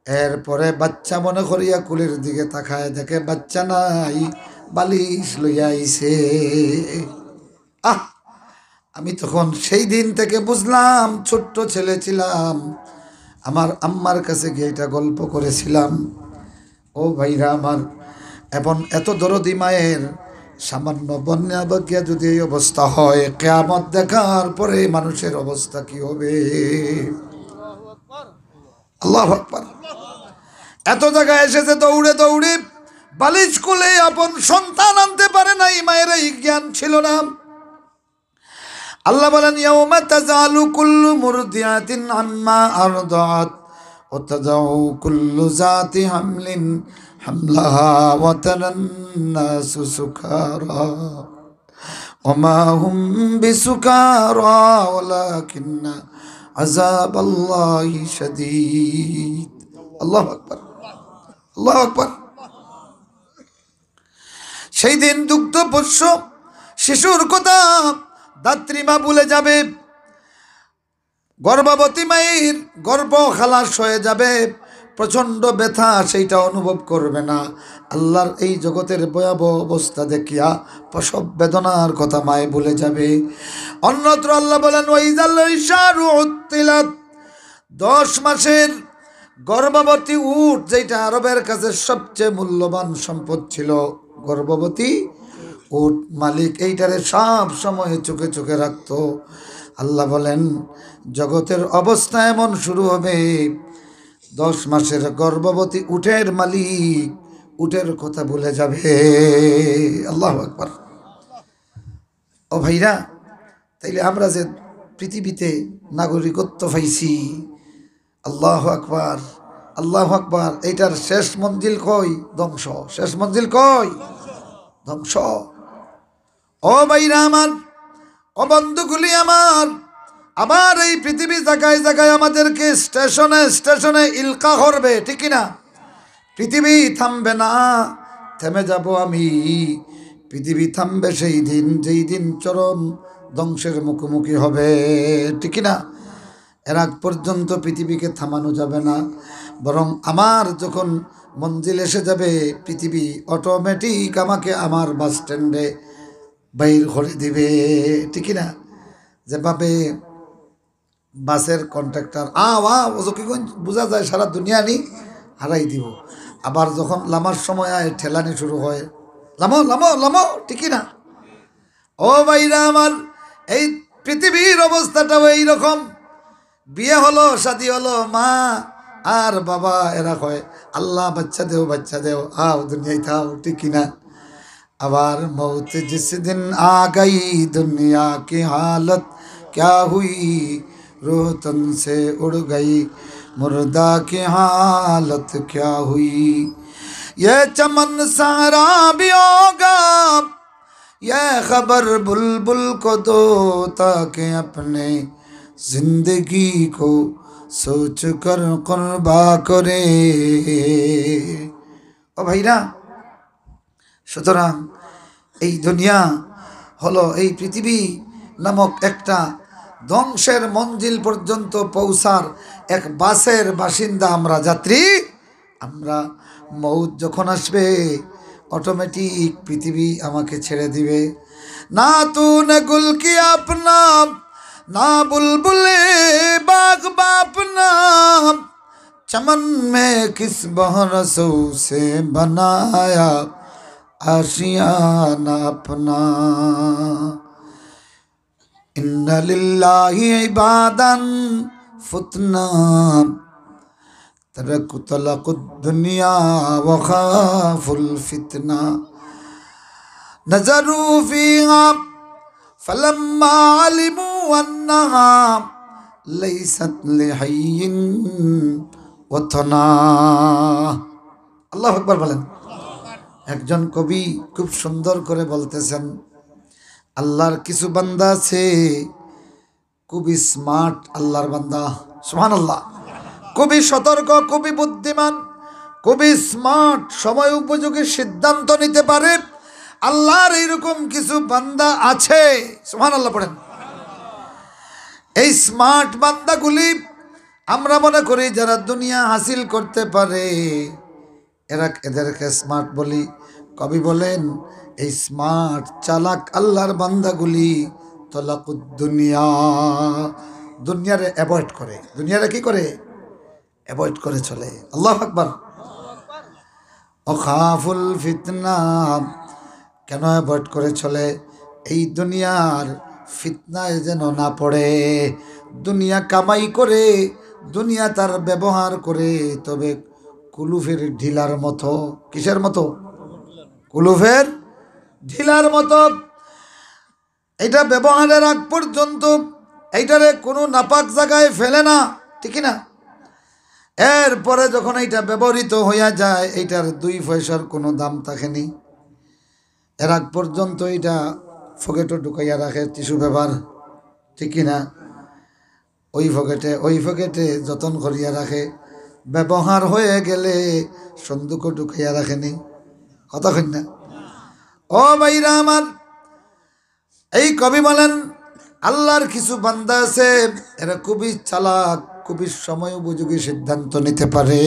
এরপরে বাচ্চা মনে করিয়া কুলের দিকে তাকায়, দেখে বাচ্চা নাই, বালিশ লইয়া আইছে। আহ, আমি তখন সেই দিন থেকে বুঝলাম, ছোট্ট ছেলে ছিলাম, আমার আম্মার কাছে গিয়ে এটা গল্প করেছিলাম। ও ভাইরা আমার, এবং এত দরদি মায়ের সামান্য বন্যা বাকিয়া যদি এই অবস্থা হয়, কিয়ামত দেখার পরে মানুষের অবস্থা কি হবে? আল্লাহু আকবার। এত জায়গায় এসেছে দৌড়ে দৌড়ে, বালিশ খুলে আপন সন্তান আনতে পারে নাই, মায়ের এই জ্ঞান ছিল না। আল্লাহ বলেন, ইয়াউমা তাজালু কুল্লু মুরদিআতিন আম্মা আরদাআত ওয়া তাদাউ কুল্লু যাতি হামলিন হামলাহা ওয়া তারান নাসু সুকারা ওয়া মা হুম বিসুকারা ওয়ালাকিন্না আযাবাল্লাহি শাদীদ। আল্লাহু আকবার, আল্লাহু আকবার। সেই দিন দুগ্ধ পোষ্য শিশুর কথা দাত্রীমা ভুলে যাবে, গর্ভবতী মায়ের গর্ভ খালাস হয়ে যাবে, প্রচণ্ড ব্যথা সেইটা অনুভব করবে না। আল্লাহর এই জগতের ভয়াবহ অবস্থা দেখিয়া প্রসব বেদনার কথা মায়ে ভুলে যাবে। অন্যত্র আল্লাহ বলেন, ওয়াইজাল ইশারু উত্তিলাত, 10 মাসের গর্ভবতী উট, যেটা আরবের কাছে সবচেয়ে মূল্যবান সম্পদ ছিল, গর্ভবতী উট, মালিক এইটারে সব সময় চোখে চোখে রাখত। আল্লাহ বলেন, জগতের অবস্থা এমন শুরু হবে, 10 মাসের গর্ভবতী উটের মালিক উটের কথা ভুলে যাবে। আল্লাহু আকবার। ও ভাইরা, তাইলে আমরা যে পৃথিবীতে নাগরিকত্ব পাইছি, আল্লাহু আকবার, আল্লাহু আকবার, এইটার শেষ মঞ্জিল কই? ধ্বংস। শেষ মঞ্জিল কই? ধ্বংস। ও ভাইরা আমার, ও বন্ধুগুলি আমার, আবার এই পৃথিবী জায়গায় জায়গায় আমাদেরকে স্টেশনে স্টেশনে ইলকা করবে, ঠিক না? পৃথিবী থামবে না, থেমে যাব আমি। পৃথিবী থামবে সেই দিন, যেই দিন চরম ধ্বংসের মুখোমুখি হবে, ঠিক না? এর আগ পর্যন্ত পৃথিবীকে থামানো যাবে না, বরং আমার যখন মঞ্জিল এসে যাবে, পৃথিবী অটোমেটিক আমাকে আমার বাস স্ট্যান্ডে বাইর করে দিবে, ঠিক না? যেভাবে বাসের কন্ট্রাক্টর বোঝা যায় সারা দুনিয়া নি হারাই দিব, আবার যখন লামার সময় আয় ঠেলানি শুরু হয়, লামো লামো লামো, ঠিক না? ও ভাইরা আমার, এই পৃথিবীর অবস্থাটাও এইরকম। বিয়ে হলো, শাদী হলো, মা আর বাবা এরা কয়, আল্লাহ বাচ্চা দেও, বাচ্চা দেও, আও দুনিয়ায় থাও, ঠিক না? আবার মৌত জিস দিন আ গই, দুনিয়া কি হালত क्या हुई, रूह तन से उड़ गई, मुर्दा की हालत क्या हुई। ये चमन सारा भी होगा, ये खबर बुलबुल को दो, ताकि अपने जिंदगी को सोच कर कुर्बा करे। ও ভাইরা, সুতরাং এই দুনিয়া হলো, এই পৃথিবী নামক একটা ধ্বংসের মঞ্জিল পর্যন্ত পৌঁছার এক বাসের বাসিন্দা আমরা, যাত্রী আমরা। মৌত যখন আসবে, অটোমেটিক পৃথিবী আমাকে ছেড়ে দিবে। না তূনে গুল কি আপনা, না বুলবুলে বাগ বাপনা, चमन में किस बरसों से बनाया आशियाना अपना। इन्ना लिल्लाहि इबादन फुतना, तरकु तलकुद दुनिया व खाफुल फितना। नजरू फीहा फलम्मा अलिमू अन्नहा लैसत लिहय्यिन वतना। আল্লাহু আকবার বলেন। একজন কবি খুব সুন্দর করে বলতেছেন, আল্লাহর কিছু বান্দা আছে খুবই স্মার্ট, আল্লাহর বান্দা, সুবহানাল্লাহ, খুবই সতর্ক, খুবই বুদ্ধিমান, খুবই স্মার্ট, সময় উপযোগী সিদ্ধান্ত নিতে পারে। আল্লাহর এইরকম কিছু বান্দা আছে, সুবহানাল্লাহ পড়েন। এই স্মার্ট বান্দাগুলি আমরা মনে করি যারা দুনিয়া হাসিল করতে পারে এদেরকে স্মার্ট বলি। কবি বলেন এই স্মার্ট চালাক আল্লাহর বান্দাগুলি তলাকুদ দুনিয়া, দুনিয়ারে অ্যাভয়েড করে। দুনিয়ারে কি করে? অ্যাভয়েড করে চলে। আল্লাহু আকবার। অখাফুল ফিতনা, কেন অ্যাভয়েড করে চলে? এই দুনিয়ার ফিতনায় যেন না পড়ে। দুনিয়া কামাই করে, দুনিয়া তার ব্যবহার করে, তবে কুলুফের ঢিলার মতো। কিসের মতো? কুলুফের ঢিলার মতো। এটা ব্যবহারের আগ পর্যন্ত এইটারে কোনো নাপাক জায়গায় ফেলে না, ঠিক না? এরপরে যখন এইটা ব্যবহৃত হইয়া যায়, এইটার 2 পয়সার কোনো দাম থাকেনি। এর আগ পর্যন্ত এইটা পকেটে ঢুকাইয়া রাখে, টিস্যু পেপার, ঠিক না? ওই পকেটে যতন করিয়া রাখে। ব্যবহার হয়ে গেলে সন্দুকও ঢুকাইয়া রাখেনি। কথা কই না? ও ভাইরা আমার, এই কবি বলেন আল্লাহর কিছু বান্দা আছে, এরা খুবই চালাক, খুবই সময় উপযোগী সিদ্ধান্ত নিতে পারে।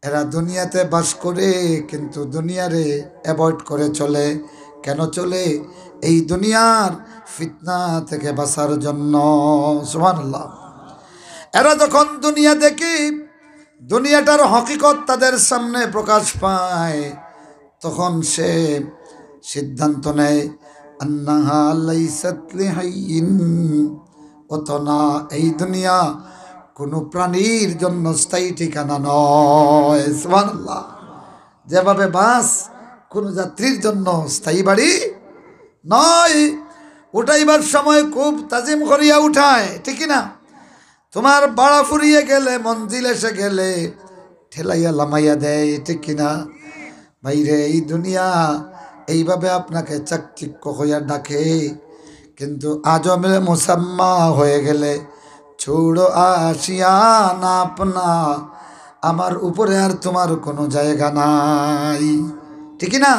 এরা দুনিয়াতে বাস করে কিন্তু দুনিয়ারে অ্যাভয়েড করে চলে। কেন চলে? এই দুনিয়ার ফিতনা থেকে বাঁচার জন্য। সুবহানাল্লাহ। এরা যখন দুনিয়া দেখে, দুনিয়াটার হকিকত তাদের সামনে প্রকাশ পায়, তখন সে সিদ্ধান্ত নেয় আন্নাহা লাইসাত লিহাইয়িন, অতনা এই দুনিয়া কোনো প্রাণীর জন্য স্থায়ী ঠিকানা নয়। সুবহানাল্লাহ। যেভাবে বাস কোনো যাত্রীর জন্য স্থায়ী বাড়ি নয়। উঠাইবার সময় খুব তাজিম করিয়া উঠায়, ঠিক না? তোমার বাড়া ফুরিয়ে গেলে, মঞ্জিল এসে গেলে ঠেলাইয়া লামাইয়া দেয়, ঠিক কিনা? ভাইরে, এই দুনিয়া এইভাবে আপনাকে চাকচিক্য হইয়া ডাকে, কিন্তু আজমে মুসাম্মা হয়ে গেলে ছোড়ো আসিয়া না আপনা, আমার উপরে আর তোমার কোনো জায়গা নাই, ঠিক না?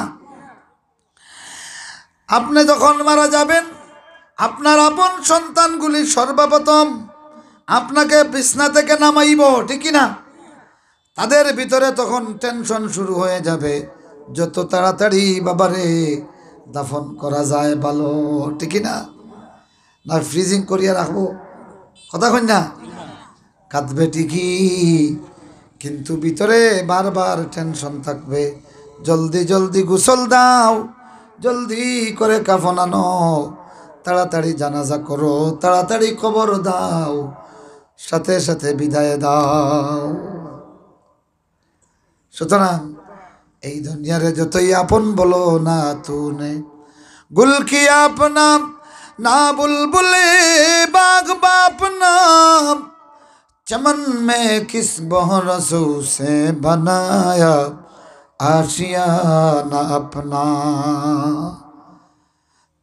আপনি যখন মারা যাবেন, আপনার আপন সন্তানগুলি সর্বপ্রথম আপনাকে বিছনা থেকে নামাইব, ঠিক না? তাদের ভিতরে তখন টেনশন শুরু হয়ে যাবে, যত তাড়াতাড়ি বাবারে দাফন করা যায় ভালো, ঠিক না? না ফ্রিজিং করিয়া রাখবো? কথা কই না? কাঁদবে ঠিকই, কিন্তু ভিতরে বারবার টেনশন থাকবে। জলদি জলদি গোসল দাও, জলদি করে কাফন আনো, তাড়াতাড়ি জানাজা করো, তাড়াতাড়ি কবর দাও, সাথে সাথে বিদায় দাও। সুতরাং এই দুনিয়ারে যতই আপন বলো না তুনে, গুল কি আপনা না বুলবুলে বাগ বাপনা, चमन में किस बहरसों से बनाया आशियाना अपना।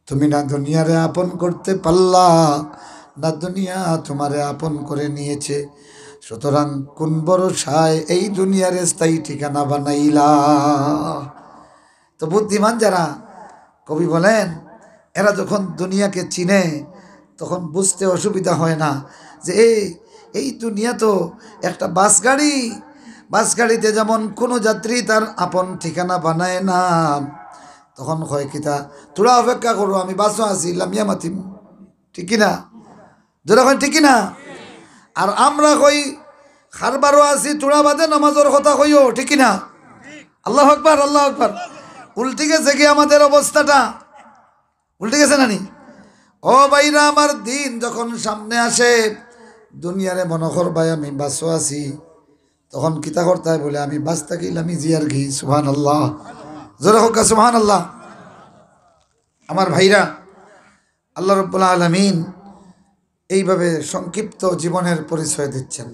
তুমি না দুনিয়ারে আপন করতে পারলা, না দুনিয়া তোমারে আপন করে নিয়েছে। সুতরাং কোন ভরসায় এই দুনিয়ারে স্থায়ী ঠিকানা বানাইলা? তো বুদ্ধিমান যারা, কবি বলেন এরা যখন দুনিয়াকে চিনে, তখন বুঝতে অসুবিধা হয় না যে এই দুনিয়া তো একটা বাস গাড়ি। বাস গাড়িতে যেমন কোনো যাত্রী তার আপন ঠিকানা বানায় না, তখন হয় কিতা, তোরা অপেক্ষা করো, আমি বাসও আছি, লামিয়া মাতিম, ঠিক না? যেরকম ঠিক না? আর আমরা কই খারবারও আছি, তোরা বাদে নামাজের কথা কইও, ঠিক না? আল্লাহু আকবার, আল্লাহু আকবার। উল্টে গেছে কি আমাদের অবস্থাটা? উল্টে গেছে নানি? ও ভাইরা আমার, দিন যখন সামনে আসে, দুনিয়ারে মনোহর ভাই আমি বাসও আছি, তখন কিতা করতে হয় বলে আমি বাস থাকিল, আমি জিয়ার ঘি। সুবহানাল্লাহ, জোরে হোক সুবহানাল্লাহ। আমার ভাইরা, আল্লাহ রাব্বুল আলামিন এইভাবে সংক্ষিপ্ত জীবনের পরিচয় দিচ্ছেন।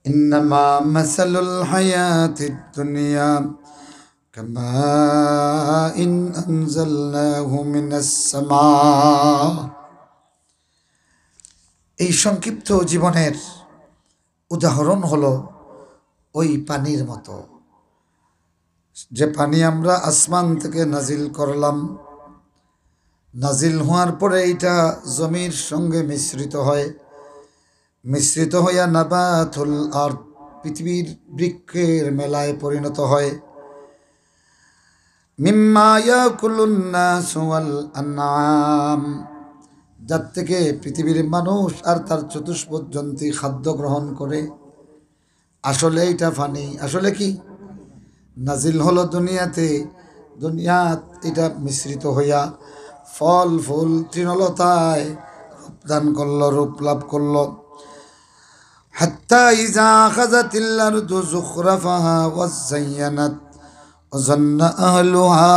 ইন্নামা মাসালুল হায়াতিদ দুনিয়া কামাইন আনজালনাহু মিনাস সামা। এই সংক্ষিপ্ত জীবনের উদাহরণ হলো ওই পানির মতো, যে পানি আমরা আসমান থেকে নাজিল করলাম। নাজিল হওয়ার পরে এইটা জমির সঙ্গে মিশ্রিত হয়, মিশ্রিত হইয়া নাবাতুল আর পৃথিবীর বৃক্ষের মেলায় পরিণত হয়। মিম্মা ইয়াকুলুন নাসু ওয়াল আনআম, যার থেকে পৃথিবীর মানুষ আর তার চতুষ্পদ জন্তু খাদ্য গ্রহণ করে। আসলে এটা ফানি, আসলে কি নাজিল হলো দুনিয়াতে, দুনিয়াত এটা মিশ্রিত হইয়া ফল ফুল তৃণলতায় রূপদান করল, রূপ লাভ করল। হাত্তা ইজা আখাযাতিল আরদু যুখরাফাহা ওয়াযায়্যানাত ওয়াযান্না আহলুহা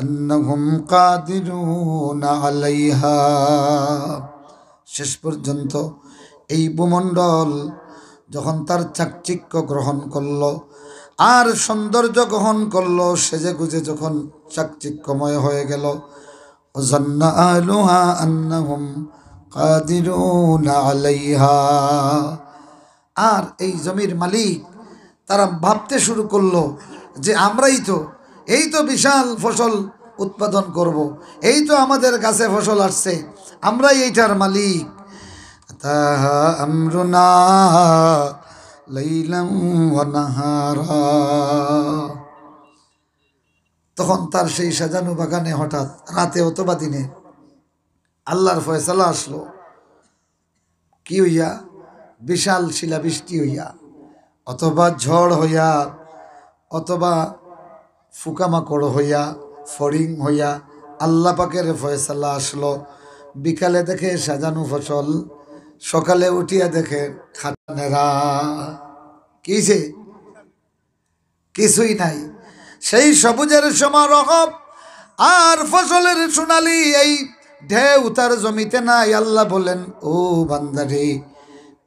আন্নাহুম কাদিরুনা আলাইহা, শেষ পর্যন্ত এই ভূমণ্ডল যখন তার চাকচিক্য গ্রহণ করল আর সৌন্দর্য গ্রহণ করলো, সেজে গুজে যখন চাকচিক্যময় হয়ে গেল, ওয়াযান্না আহলুহা আন্নাহুম কাদিরুনা আলাইহা, আর এই জমির মালিক তারা ভাবতে শুরু করলো যে আমরাই তো, এই তো বিশাল ফসল উৎপাদন করব, এই তো আমাদের গাছে ফসল আসছে, আমরাই এইটার মালিক। আতাহা আমরুনা লাইলাম ওয়া নাহারা, তখন তার সেই সাজানো বাগানে হঠাৎ রাতে অথবা দিনে আল্লাহর ফয়সালা আসলো। কি হইয়া? বিশাল শিলাবৃষ্টি হইয়া, অথবা ঝড় হইয়া, অথবা ফুকামাকড় হইয়া, ফড়িং হইয়া আল্লাহ পাকের ফয়সালা আসলো। বিকালে দেখে সাজানো ফসল, সকালে উঠিয়া দেখে খাটানেরা। কিছে? কিছুই নাই। সেই সবুজের সমারোহ আর ফসলের সোনালি এই ঢেউ তার জমিতে নাই। আল্লাহ বলেন, ও বান্দারে,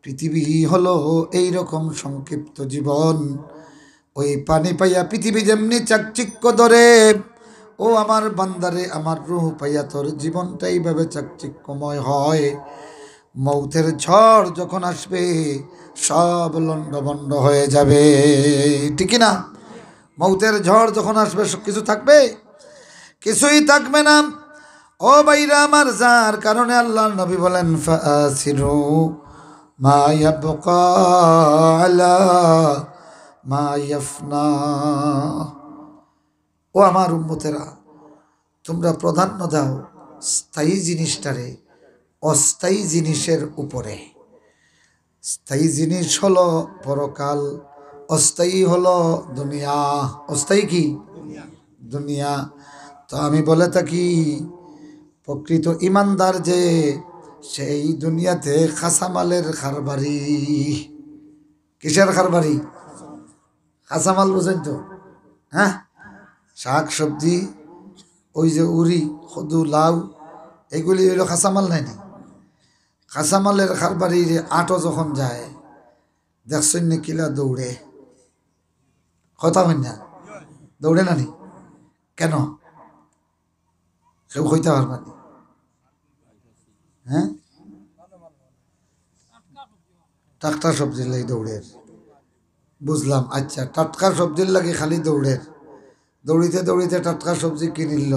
পৃথিবী হলো এইরকম সংক্ষিপ্ত জীবন। ওই পানি পাইয়া পৃথিবী যেমনি চাকচিক্য ধরে, ও আমার বান্দারে, আমার রূহ পাইয়া তোর জীবনটা এইভাবে চাকচিক্যময় হয়। মৌতের ঝড় যখন আসবে সব লণ্ডভণ্ড হয়ে যাবে, ঠিক না? মৌতের ঝড় যখন আসবে কিছু থাকবে? কিছুই থাকবে না। ও ভাইরা আমার, যার কারণে আল্লাহর নবী বলেন, ফাআসিরু মা ইয়াবকা আলা মা ইয়াফনা। ও আমার উম্মতেরা, তোমরা প্রাধান্য দাও স্থায়ী জিনিসটারে অস্থায়ী জিনিসের উপরে। স্থায়ী জিনিস হলো পরকাল, অস্থায়ী হলো দুনিয়া। অস্থায়ী কি? দুনিয়া। তো আমি বলে থাকি, প্রকৃত ইমানদার যে, সেই দুনিয়াতে খাসামালের খারবারি। কিসের খারবারি? খাসামাল বুঝেন তো? হ্যাঁ, শাক সবজি, ওই যে উরি, কদু, লাউ, এগুলি হইল খাসামাল। নাই না? কাঁচামালের খারবারির আটো যখন যায়, দেখছেন না কিলা দৌড়ে? কথা হয় না? দৌড়ে না নি? কেন? কেউ হইতে পারবানি? হ্যাঁ, টাটকা সবজির লাগে দৌড়ের। বুঝলাম, আচ্ছা, টাটকা সবজির লাগে খালি দৌড়ের। দৌড়িতে দৌড়িতে টাটকা সবজি কিনিল,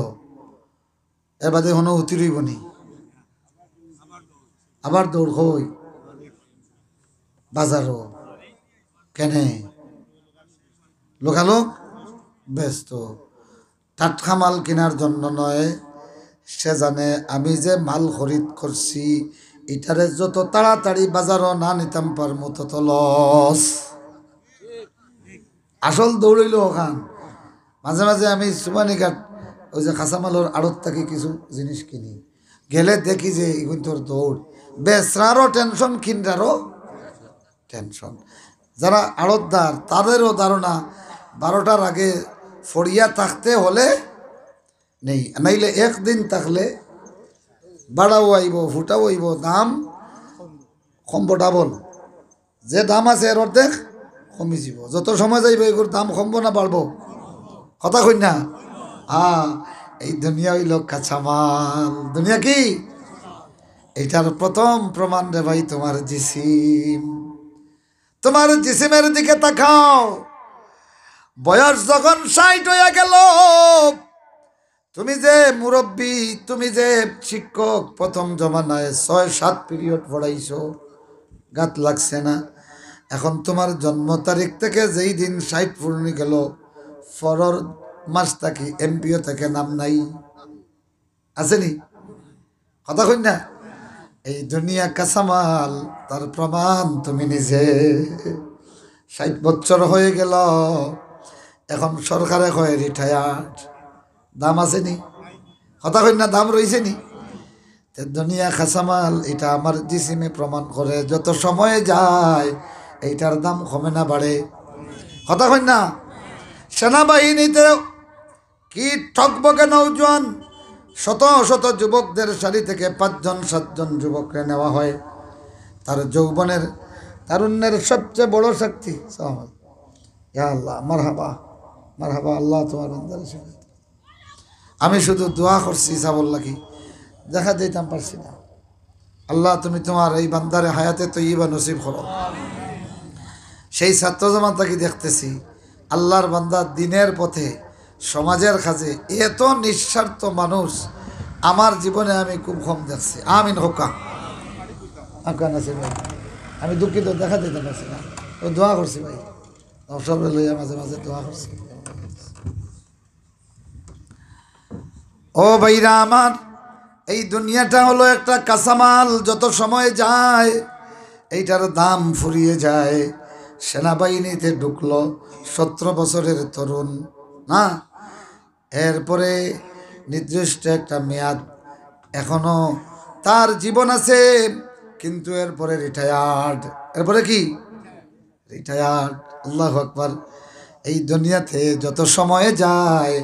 এবারে হনো উতি রইব নি? আবার দৌড় হই বাজারও। কেনে? লোকালোক ব্যস্ত। টাটকা মাল কেনার জন্য নয়, সে জানে আমি যে মাল খরিদ করছি এটারে যত তাড়াতাড়ি বাজারও না নিতাম পারমো তত লস। আসল দৌড়ইল ওখান। মাঝে মাঝে আমি সুবানীঘাট ওই যে কাঁচামালের আড়ত থেকে কিছু জিনিস কিনি, গেলে দেখি যে এগুলো তোর দৌড়, বেচরারও টেনশন, কিনরারও টেনশন। যারা আড়তদার তাদেরও ধারণা 12টার আগে ফড়িয়া থাকতে হলে নেই, নাইলে একদিন থাকলে বাড়াও আইব, ফুটাও আইব, দাম কমব ডাবল। যে দাম আছে এর অর্ধেক কমি যাব। যত সময় যাইব এগুলোর দাম কমব না বাড়বো? কথা কই না? এই দুনিয়া হইল কাঁচামাল। দুনিয়া কি? এটার প্রথম প্রমাণ রে ভাই তোমার জিসিম। তোমার জিসিমের দিকে তাকাও। বয়স যখন 60 হয়ে গেল, তুমি যে মুরব্বী, তুমি যে শিক্ষক, প্রথম জমানায় ৬-৭ পিরিয়ড পড়াইছো, গাত লাগছে না? এখন তোমার জন্ম তারিখ থেকে যেই দিন ৬০ পূর্ণ গেল, পরের মাস থাকি এমপিও থেকে নাম নাই, আসেনি? কথা কই না? এই দুনিয়া কাঁচামাল, তার প্রমাণ তুমি নিজে। ৬০ বছর হয়ে গেল, এখন সরকারে কয় রিটায়ার্ড, দাম আসেনি? কথা কই না? দাম রয়েছে নি? দুনিয়া কাঁচামাল, এটা আমার জিসিমে প্রমাণ করে যত সময় যায় এইটার দাম কমে না বাড়ে? কথা কই না? সেনাবাহিনীতে কি ঠকবকে নৌজওয়ান, শত শত যুবকদের সারি থেকে ৫-৭জন যুবককে নেওয়া হয়। তার যৌবনের, তারুণ্যের সবচেয়ে বড় শক্তি। ইয়া আল্লাহ, মারহাবা মারহাবা, আল্লাহ তোমার বান্দার সাথে। আমি শুধু দোয়া করছি, সাবল্লা কি দেখা দিতাম পারছি না। আল্লাহ তুমি তোমার এই বান্দারে হায়াতে তৈয়বা নসিব করো। সেই ছাত্র জামাতাকে দেখতেছি, আল্লাহর বান্দা দিনের পথে, সমাজের কাজে এত নিঃস্বার্থ মানুষ আমার জীবনে আমি খুব কম দেখছি। আমিন হোকা। আমি দুঃখিত, দেখা দিতে পারছি না। ও দোয়া করছি ভাই, সব লইয়া মাঝে মাঝে দোয়া করছি। ও ভাইরা আমার, এই দুনিয়াটা হলো একটা কাঁচামাল, যত সময় যায় এইটার দাম ফুরিয়ে যায়। সেনাবাহিনীতে ঢুকলো 17 বছরের তরুণ, না? এরপরে নির্দিষ্ট একটা মেয়াদ, এখনো তার জীবন আছে, কিন্তু এরপরে রিটায়ার্ড। এরপরে কি? রিটায়ার্ড। আল্লাহু আকবার। এই দুনিয়াতে যত সময় যায়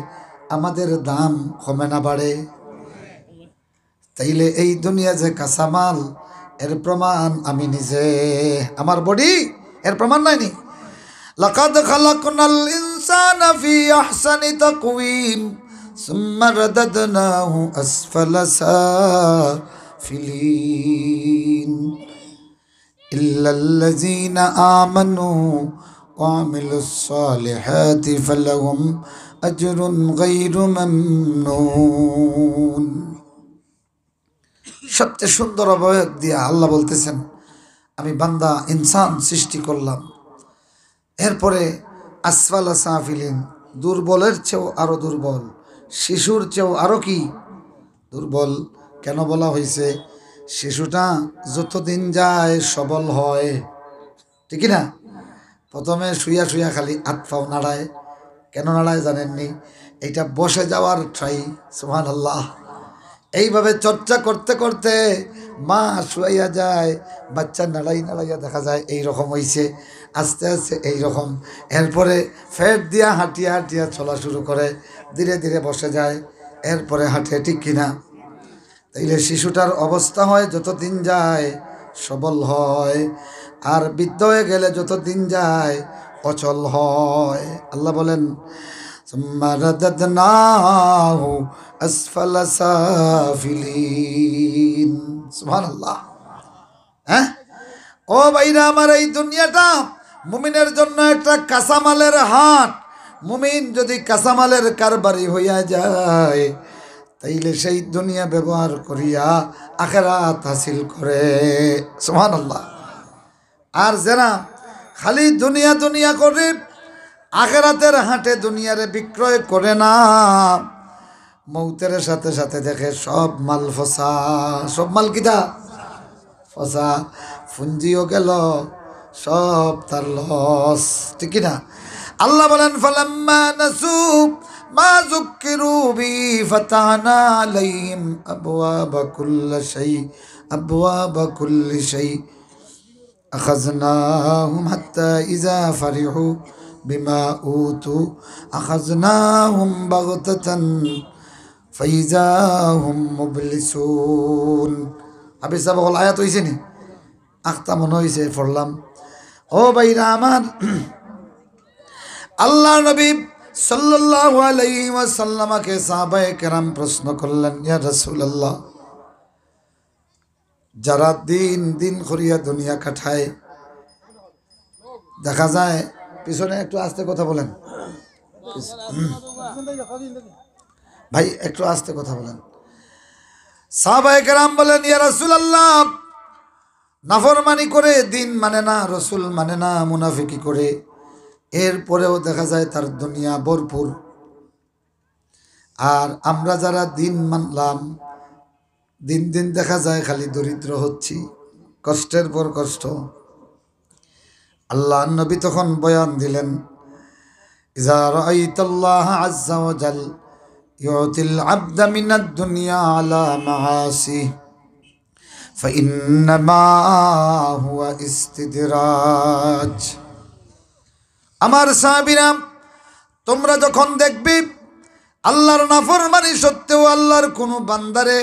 আমাদের দাম কমে না বাড়ে? তাইলে এই দুনিয়া যে কাঁচামাল, এর প্রমাণ আমি নিজে, আমার বডি, এর প্রমাণ নাইনি? লাকাদ খালাকনাল ইনসানা ফি আহসানি তাকওয়িম সুম্মা রাদাদনাহু আসফালা সাফিলিন ইল্লাল্লাযীনা আমানু ওয়া আমিলুস সালিহাতি ফালাহুম আজরুন গায়রু মামনুন। সবচেয়ে সুন্দর অবয়ব দিয়া আল্লাহ বলতেছেন, আমি বান্দা ইনসান সৃষ্টি করলাম। এরপরে আসফালা সাফিলিন, দুর্বলের চেয়েও আরো দুর্বল, শিশুর চেয়েও আরো কি দুর্বল। কেন বলা হয়েছে? শিশুটা যতদিন যায় সবল হয়, ঠিক না? প্রথমে শুইয়া শুইয়া খালি হাত পাও নাড়ায়। কেন নাড়ায় জানেননি? এটা বসে যাওয়ার ট্রাই। সুবহানাল্লাহ। এইভাবে চর্চা করতে করতে মা শুয়াইয়া যায়, বাচ্চা নাড়াইয়া দেখা যায় এই রকম হইছে, আস্তে আস্তে এই রকম। এরপরে ফেট দিয়া হাঁটিয়া হাঁটিয়া চলা শুরু করে, ধীরে ধীরে বসে যায়, এরপরে হাঁটে, ঠিক কিনা? তাইলে শিশুটার অবস্থা হয় যত দিন যায় সবল হয়, আর বৃদ্ধ হয়ে গেলে যত দিন যায় অচল হয়। আল্লাহ বলেন সুম্মা রাদাদনাহু আসফালা সাফিলিন। সুবহানাল্লাহ। হ্যাঁ ও ভাইরা আমার, এই দুনিয়াটা মুমিনের জন্য একটা কাঁচামালের হাট। মুমিন যদি কাঁচামালের কারবারি হইয়া যায়, তাইলে সেই দুনিয়া ব্যবহার করিয়া আখিরাত হাসিল করে। সুবহানাল্লাহ। আর যারা খালি দুনিয়া দুনিয়া করে, আখিরাতের হাটে দুনিয়ারে বিক্রয় করে না, মৌতের সাথে সাথে দেখে সব মাল ফসা। সব মাল কিটা ফসা, পুঞ্জিও গেল, সব তার লস, ঠিক না? আল্লাহ বলেন ফালাম্মা নাসু মা যুক্কিরু বি ফাতানা আলাইহিম আবওয়াবা কুল্লি শাই আখাযনাহুম হাত্তা ইযা ফারিহু বিমা উতু আখাযনাহুম বাগতাতান ফাইযা হুম মুবলিসুন। হাফিজ সাহেব বল, আয়াত হইছে নি? আখতা মনে হইছে, পড়লাম। ও ভাইরা আমার, আল্লাহ নবী সাল্লাল্লাহু আলাইহি ওয়াসাল্লামকে সাহাবায়ে কেরাম প্রশ্ন করলেন, ইয়া রাসূলুল্লাহ, যারা দিন দিন করিয়া দুনিয়া কাটায়, দেখা যায়, পিছনে একটু আস্তে কথা বলেন ভাই একটু আস্তে কথা বলেন। সাহাবায়ে কেরাম বলেন, ইয়া রাসূলুল্লাহ, নাফরমানি করে দিন মানে না, রসুল মানে না, মুনাফিকি করে, এরপরেও দেখা যায় তার দুনিয়া ভরপুর। আর আমরা যারা দিন মানলাম, দিন দিন দেখা যায় খালি দরিদ্র হচ্ছি, কষ্টের পর কষ্ট। আল্লাহ নবী তখন বয়ান দিলেন, ইযা রাআইতাল্লাহ আযজা ওয়া জাল ইউতিল আবদা মিনাদ দুনিয়া আলা মাআসি ফাইন্নামা হুয়া ইস্তিদরাজ। আমার সাহাবীরা, তোমরা যখন দেখবে আল্লাহর নাফরমানি সত্ত্বেও আল্লাহর কোনো বান্দারে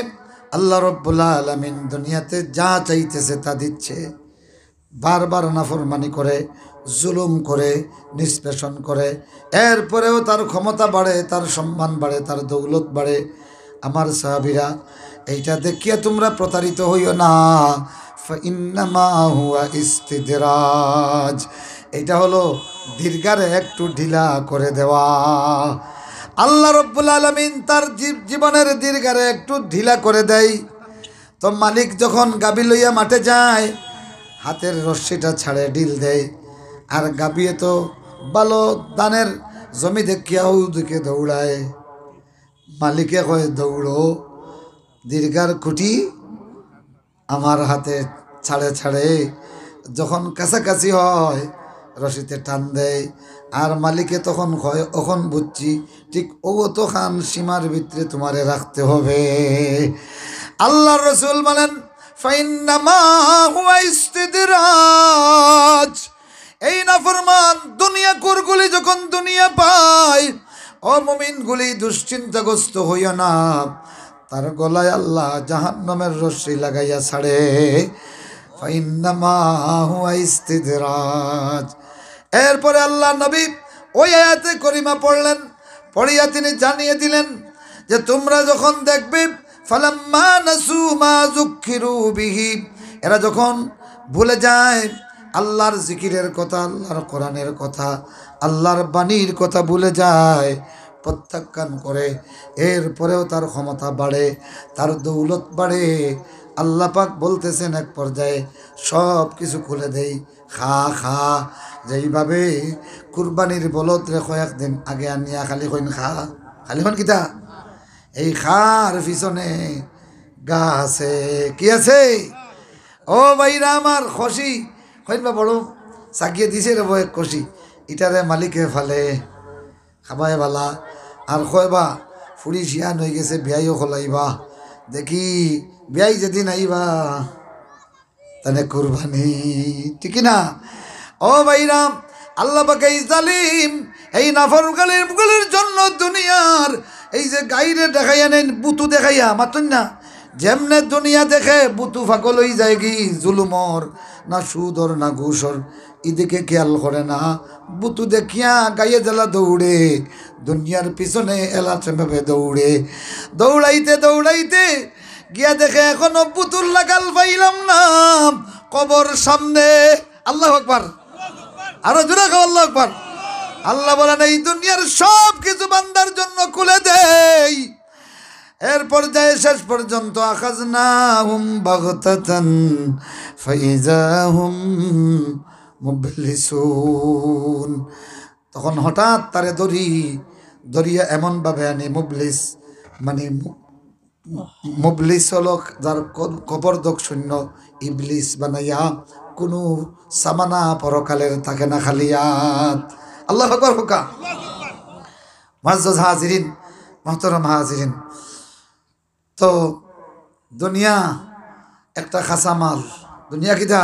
আল্লাহ রাব্বুল আলামিন দুনিয়াতে যা চাইতেছে তা দিচ্ছে, বারবার নাফরমানি করে, জুলুম করে, নিষ্পেষণ করে, এরপরেও তার ক্ষমতা বাড়ে, তার সম্মান বাড়ে, তার দৌলত বাড়ে। আমার সাহাবীরা, এইটা দেখিয়া তোমরা প্রতারিত হইও না। ফাইন্নামা হুয়া ইস্তিদরাজ, এটা হলো দীর্ঘারে একটু ঢিলা করে দেওয়া। আল্লাহ রাব্বুল আলামিন তার জীবনের দীর্ঘারে একটু ঢিলা করে দেয়। তো মালিক যখন গাবি লইয়া মাঠে যায়, হাতের রশ্মিটা ছাড়ে ঢিল দেয়, আর গাবিয়ে তো ভালো দানের জমি দেখিয়া ওদিকে দৌড়ায়। মালিকে কয়, দৌড়ো, দীর্ঘার খুঁটি আমার হাতে ছাড়ে ছাড়ে, যখন কাছাকাছি হয় রশিতে টান দেয়। আর মালিকে তখন কয়, ওখন বুঝছি, ঠিক ও তো খান সীমার ভিতরে তোমারে রাখতে হবে। আল্লাহর রাসূল বলেন, ফাইন্নামা হুয়া ইস্তিদরাজ, এই নাফরমান দুনিয়া কুরগুলি যখন দুনিয়া পায়, ও মুমিনগুলি দুশ্চিন্তাগ্রস্ত হইও না, তার গলায় আল্লাহ জাহান্নামের রশ্মি লাগাইয়া ছাড়ে। ফাইন্নামা হুয়া ইস্তিদরাজ। এরপরে আল্লাহ নবী ওই আয়াতে করিমা পড়লেন, পড়িয়া তিনি জানিয়ে দিলেন যে তোমরা যখন দেখবে ফালাম্মা নাসু মা যুক্কিরু বিহি, এরা যখন ভুলে যায় আল্লাহর জিকিরের কথা, আল্লাহর কোরআনের কথা, আল্লাহর বাণীর কথা ভুলে যায়, প্রত্যাখ্যান করে, এরপরেও তার ক্ষমতা বাড়ে, তার দৌলত বাড়ে। আল্লাহ পাক বলতেছেন এক পর্যায়ে সব কিছু খুলে দেই, খা খা। যেইভাবে কুরবানির বলদ রে কয়েকদিন আগে আনিয়া খালি কইন খা, খালি হন কিতা, এই খার পিছনে গা আছে, কি আছে? ও ভাইরা আমার, খসি কইনবা বড় চাকিয়ে দিছে রে বয় খসি, ইটারে মালিকে ফালে খাবায় বালা, আর কয়বা ফুড়ি শিয়ান হয়ে গেছে, বিয়াইও খলাইবা, দেখি বিয়াই যেদিন আইবা তানে কুরবানি, ঠিক না? ও ভাইরাম, আল্লাহ পাক এই জালিম এই নাফরমানগুলোর জন্য দুনিয়ার এই যে গাইরে দেখাইয়া নেন, বুতু দেখাইয়া মাতুন না, যেমনে দুনিয়া দেখে বুতু ফাকল হয়ে যায় কি জুলুমর না সুদর না ঘুষর, এদিকে খেয়াল করে না, বুতু দেখিয়া গায়ে জ্বালা দৌড়ে, দুনিয়ার পিছনে এলাচেভাবে দৌড়ে, দৌড়াইতে দৌড়াইতে গিয়া দেখে এখনো পুতুল লাগাল পাইলাম না, কবর সামনে। আল্লাহু আকবার, আরো জোরে খাও আল্লাহু আকবার। আল্লাহ বলেন, এই দুনিয়ার সব কিছু বান্দার জন্য খুলে দেই, এরপর যায় শেষ পর্যন্ত আখাযনাহুম বাগতাতান ফাইযাহুম মুবলিসুন, তখন হঠাৎ তারে দরিয়া এমনভাবে আনি, মুবলিস মানে মুবলিস হলো যার কবরদক শূন্য, ইবলিস বানাইয়া কোনো সামানা পরকালের থাকে না খালিয়াত। আল্লাহু আকবার হুকা। মুআজ্জাজ হাজিরিন, মুহতারাম হাজিরিন, তো দুনিয়া একটা খাসামাল, দুনিয়া কিটা,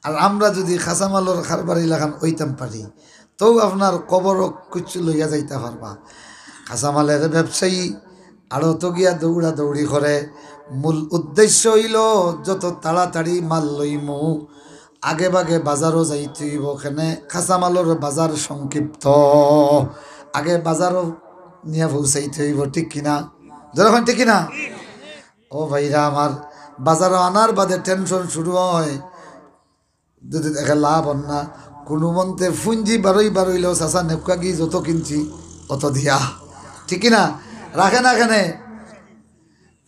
আর আমরা যদি খাসামালর খারবারি লাগান ওইতাম পারি, তো আপনার কবর কুচু লইয়া যাইতে পারবা। খাসামালের ব্যবসায়ী আরও তো গিয়া দৌড়া দৌড়ি করে, মূল উদ্দেশ্য হইল যত তাড়াতাড়ি মাল লইমু, আগে বাগে বাজারও যাইতে হইব, ওখানে খাসামালর বাজার সংক্ষিপ্ত, আগে বাজারও নিয়ে পৌঁছাইতে হইব, ঠিক কিনা? যখন ঠিক কিনা? ও ভাইরা আমার, বাজারও আনার বাদে টেনশন শুরু হয়, যদি দেখে লাভ হন না, কোনো মন্তে ফুঞ্জি বারোইলেও চাষা নেপকা গিয়ে যত কিনছি অত দিয়া, ঠিক কিনা? রাখে না কেনে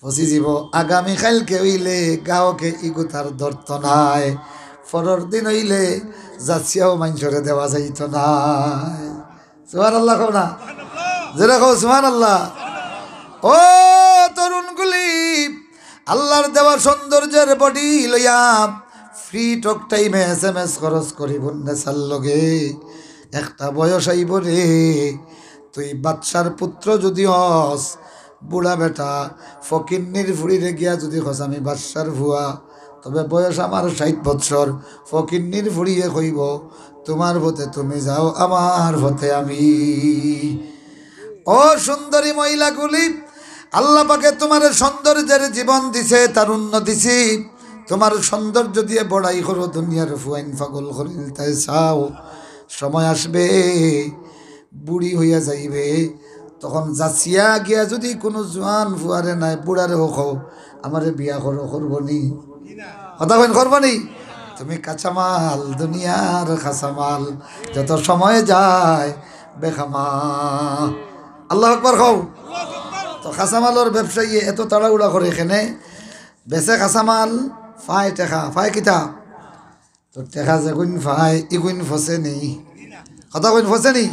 ফসি যাব আগামী কালকে হইলে গাঁওকে ইগুতার ধরত নাই পরের দিন হইলে যাচ্ছিয়াও মানুষরে দেওয়া যাইত নাই সুবহানাল্লাহ কও না যেটা কও সুবহানাল্লাহ ও তরুণগুলি আল্লাহর দেওয়া সৌন্দর্যের বডি লইয়া ফ্রি টক টাইমে SMS খরচ করিব নেশার লগে একটা বয়স আইব রে তুই বাদশার পুত্র যদি হস বুড়া বেটা ফকিন্নির ফুড়িরে গিয়া যদি হস আমি বাদশার ভুয়া তবে বয়স আমার 60 বৎসর ফকিন্নির ফুড়িয়ে কইব তোমার ভতে তুমি যাও আমার ভতে আমি ও সুন্দরী মহিলাগুলি আল্লাহ পাকে তোমার সৌন্দর্যের জীবন দিছে তারুণ্য দিছি তোমার সৌন্দর্য দিয়ে বড়াই করো দুনিয়ার ফুয়াইন পাগল করিল তাই চাও সময় আসবে বুড়ি হইয়া যাইবে তখন যাচিয়া গিয়া যদি কোনো জোয়ান ফুয়ারে নাই বুড়ারে হোক আমারে বিয়া করো করবনি কথা কইন করবনি তুমি কাঁচামাল দুনিয়ার কাঁচামাল যত সময় যায় বেখামা আল্লাহু আকবার কও তো কাঁচামালের ব্যবসায়ী এত তাড়াহুড়া করে এখানে বেচে কাঁচামাল ফাই টেকা ফাই কিতা তো টেকা যেগুন ফাই ইগুন ফসে নেই কথা কইন ফসে নি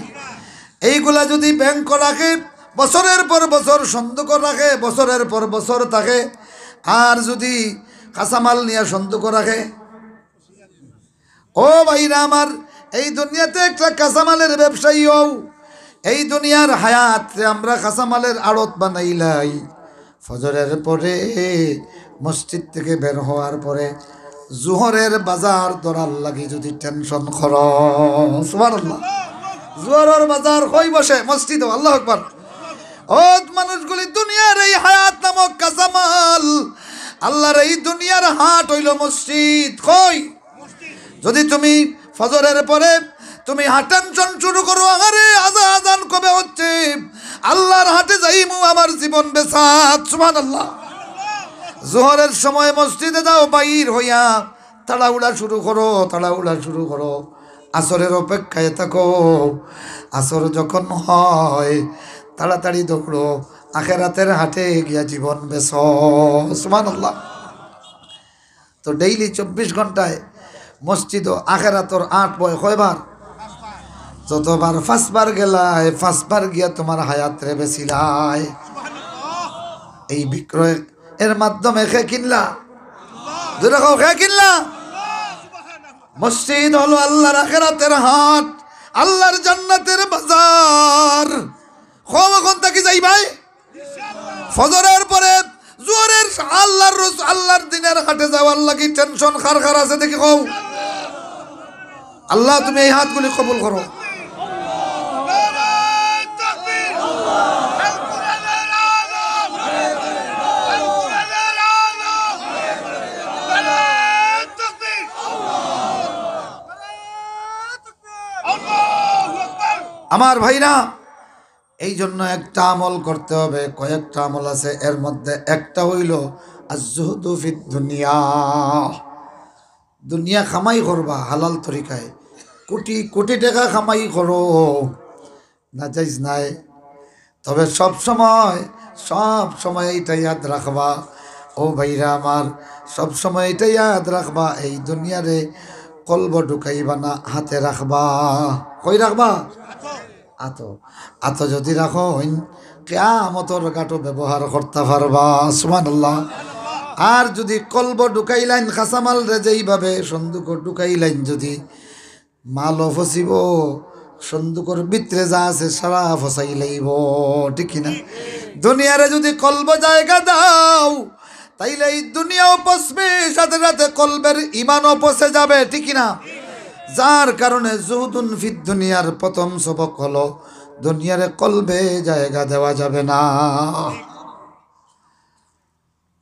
এইগুলা যদি ব্যাংক রাখে বছরের পর বছর সন্দুক রাখে বছরের পর বছর থাকে আর যদি কাঁচামাল নিয়ে সন্দুক রাখে ও ভাইরা আমার এই দুনিয়াতে একটা কাঁচামালের ব্যবসায়ী হও এই দুনিয়ার হায়াত আমরা কাঁচামালের আড়ত বানাইলাই ফজরের পরে মসজিদ থেকে বের হওয়ার পরে জোহরের বাজার দরার লাগি যদি টেনশন কর সুবহানাল্লাহ জোহরের বাজার কই বসে মসজিদ আল্লাহু আকবার ও মানুষগুলি দুনিয়ার এই হায়াত নামক কাঁচামাল আল্লাহর এই দুনিয়ার হাট হইল মসজিদ কই যদি তুমি ফজরের পরে তুমি টেনশন শুরু করো আরে আজান কবে হচ্ছে আল্লাহর হাটে যাইমু আমার জীবন বেসাত সুবহানাল্লাহ জোহরের সময় মসজিদে যাও বাইর হইয়া তাড়াহুড়া শুরু করো আসরের অপেক্ষায় থাকো আসর যখন হয় তাড়াতাড়ি দৌড়ো আখেরাতের হাটে গিয়া জীবন বেস সুবহানাল্লাহ তো ডেইলি 24 ঘন্টায় মসজিদ আখেরাতর 8 বয় কয়বার যতবার 5 বার গেলায় 5 বার গিয়া তোমার হায়াত রে বেছিলাই এই বিক্রয় এর মাধ্যমে খে কিনলা দুরা খাও খে কিনলা মসজিদ হলো আল্লাহর আখিরাতের হাট আল্লাহর জান্নাতের বাজার কখন থেকে যাই ভাই ফজরের পরে জোহরের আল্লাহর দিনের হাটে যাওয়ার লাগি টেনশন খার আছে দেখি কও আল্লাহ তুমি এই হাতগুলি কবুল করো আমার ভাইরা এই জন্য একটা আমল করতে হবে কয়েকটা আমল আছে এর মধ্যে একটা হইল আজ-জুহদু ফিদ দুনিয়া দুনিয়া কামাই করবা হালাল তরিকায় কোটি কোটি টাকা কামাই করো না যাইজ নাই তবে সব সময় এইটা ইয়াদ রাখবা ও ভাইরা আমার সব সময় এটা ইয়াদ রাখবা এই দুনিয়ারে কলব ঢুকাইবা না হাতে রাখবা কই রাখবা আতো যদি রাখো কিয়ামতের গাটো ব্যবহার করতে পারবা সুবহানাল্লাহ আর যদি কলব ঢুকাইলাইন কাঁচামাল রে যেইভাবে সন্দুক ঢুকাইলাইন যদি মালও ফসিব সন্দুকর ভিতরে যা আছে সারা ফসাই লাইব ঠিক কিনা দুনিয়ারে যদি কলব জায়গা দাও তাইলে এই দুনিয়াও পচবে সাথে সাথে কলবের ইমানও পচে যাবে ঠিক কিনা যার কারণে জুহুদুন ফিদ দুনিয়ার প্রথম সবক হলো দুনিয়ারে কলবে জায়গা দেওয়া যাবে না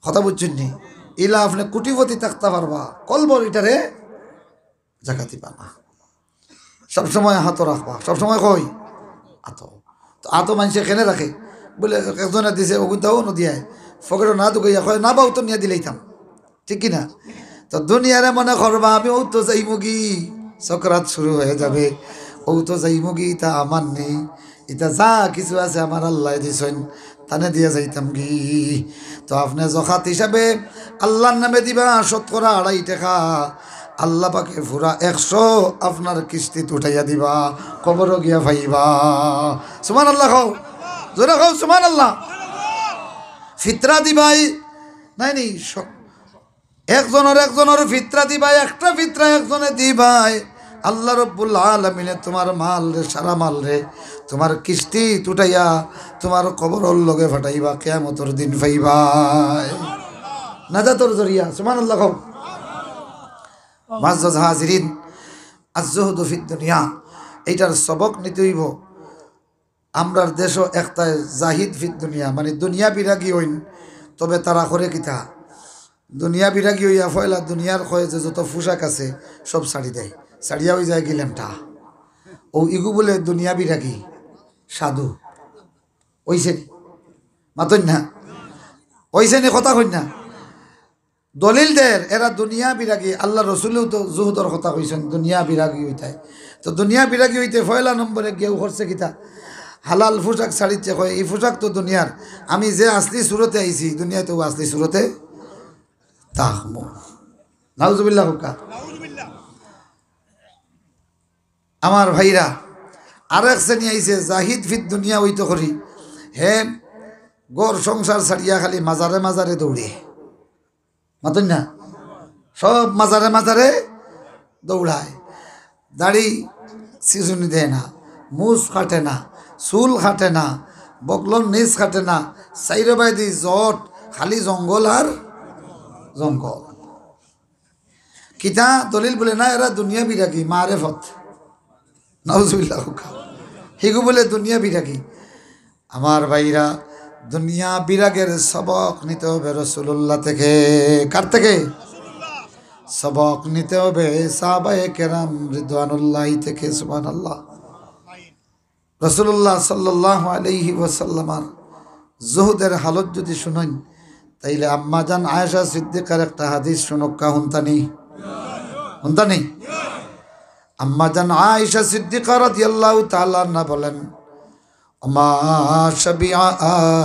কথা বুঝছেন নি ইলা আপনি কোটিপতি থাকতে পারবা কলবর এটারে জায়গা দিবা না সবসময় হাত রাখবা সবসময় কই আতো মানুষে কেনে রাখে বলে একজনে দিছে ওগুনটাও নদিয়ায় ফকেট না দুকাইয়া কয় না বাউ তো নিয়ে দিলেইতাম ঠিক কিনা তো দুনিয়ারে মনে করবা আমি ও তো যাইমুগি সকরাত শুরু হয়ে যাবে ও তো যাইমুগি তা আমার নেই এটা যা কিছু আছে আমার আল্লাহ দিছেন তানে দিয়া যাইতাম কি। তো আপনি জকাত হিসাবে আল্লাহর নামে দিবা 2.5 টাকা, আল্লাহ পাকে পুরা 100 আপনার কিস্তিত উঠাইয়া দিবা, কবরও গিয়া ভাইবা। সুবহানাল্লাহ খাও, জোরে খাও সুবহানাল্লাহ। ফিতরা দিবাই নাই নি, একজনের ফিতরা দিবাই, একটা ফিতরা একজনে দিবাই, আল্লাহ রব্বুল আলামিনে তোমার মাল রে, সারা মাল রে তোমার কিস্তি উঠাইয়া তোমার কবরর লগে ফাটাইবা, কিয়ামতের দিন পাইবাই নাজাতর জরিয়া। সুবহানাল্লাহ খাও। মুআজ্জাজ হাজিরিন, আজ-জুহদু ফিদ দুনিয়া, এইটার সবক নিতে হইব। আমরার দেশও একটা জাহিদ ফিদ দুনিয়া, মানে দুনিয়া বিরাগী হইন, তবে তারা করে কিতা দুনিয়া বিরাগী হইয়া ফয়লা দুনিয়ার কয়ে যে যত পোশাক আছে সব ছাড়ি দেয়, ছাড়িয়া হয়ে যায় গিলেমটা। ও ইগু বলে দুনিয়া বিরাগী সাধু ওইছে মাতন না, ওইছে নি কথা কই না, দলিল দের এরা দুনিয়া বিরাগী। আল্লাহ রসুলেও তো জুহুদর কথা কইছেন দুনিয়া বিরাগী হইতায়। তো দুনিয়া বিরাগী হইতে পয়লা নম্বরে গেউ করছে কিতা, হালাল পোশাক ছাড়িচ্ছে, কয় এই পোশাক তো দুনিয়ার, আমি যে আসলি সুরতে আইছি দুনিয়াতে ও আসলি সুরতে তাহমু। নাউজুবিল্লাহ হুকা। আমার ভাইরা আর এক শ্রেণী আইছে জাহিদ ফিদ দুনিয়া হইতে করি, হে গড় সংসার ছাড়িয়া খালি মাজারে মাজারে দৌড়ে, মাতন না, সব মাজারে মাজারে দৌড়ায়, দাড়ি সিজুনি দেয় না, মুছ কাটে না, চুল কাটে না, বকলন নিজ কাটে না, সাইরবাইদি জট, খালি জঙ্গল আর জঙ্গল। কিতা দলিল বলে না এরা দুনিয়া বিরাগী মারেফত। নাউজুবিল্লাহ, হিগু বলে দুনিয়া বিরাগী। আমার ভাইরা দুনিয়া বিরাগের সবক নিতে হবে রাসূলুল্লাহ থেকে। কার থেকে? সবক নিতে হবে সাহাবায়ে কেরাম রিদওয়ানুল্লাহি থেকে। সুবহানাল্লাহ। রাসূলুল্লাহ সাল্লাল্লাহু আলাইহি ওয়াসাল্লামের জুহুদের হালত যদি শুনেন তাইলে আম্মা জান আয়েশা সিদ্দিকার একটা হাদিস শুনক্কা হুনতানি হুনতানি। আম্মা জান আয়েশা সিদ্দিকা রাদিয়াল্লাহু তাআলা আনহা বলেন, ওমা শাবিআ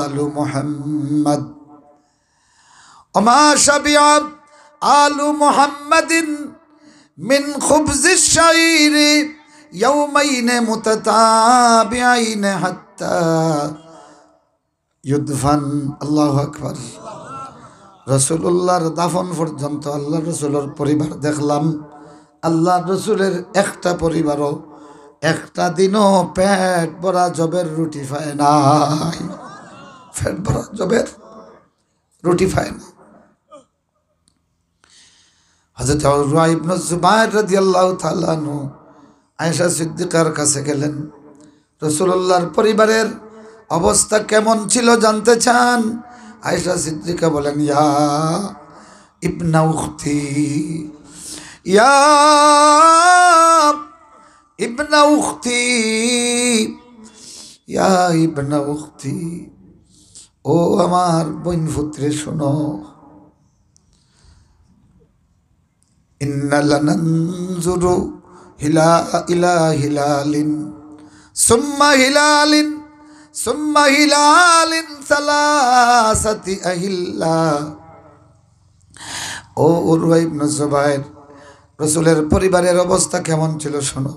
আলু মুহাম্মদ, ওমা শাবিআ আলু মুহাম্মাদিন মিন খুবজিশ শাইরি ইয়াউমাইন মুতাতাবিআইন হাত্তা ইউদফান। আল্লাহু আকবার। রাসূলুল্লাহর দাফন পর্যন্ত আল্লাহ রাসূলের পরিবার দেখলাম, আল্লাহ রসুলের একটা পরিবারও একটা দিনও পেট ভরা জবের রুটি পায় নাই, পেট ভরা জবের রুটি পায় না। হযরত উরওয়া ইবনে যুবাইর রাদিয়াল্লাহু তাআলা আনহু আয়েশা সিদ্দিকার কাছে গেলেন, রাসূলুল্লাহর পরিবারের অবস্থা কেমন ছিল জানতে চান। আয়েশা সিদ্দিকা বলেন, ইয়া ইবনা উখতি, ইয়া ইবনা উখতি, ইয়া ইবনা উখতি, ও আমার বোন পুত্রে শোনো, ইন্না লানানজুরু ইলা হিলালিন সুম্মা হিলালিন সুম্মা হিলালিন সালাসাতি আহিল্লা। ও উরওয়া ইবনে যুবাইর, রাসূলের পরিবারের অবস্থা কেমন ছিল শোনো।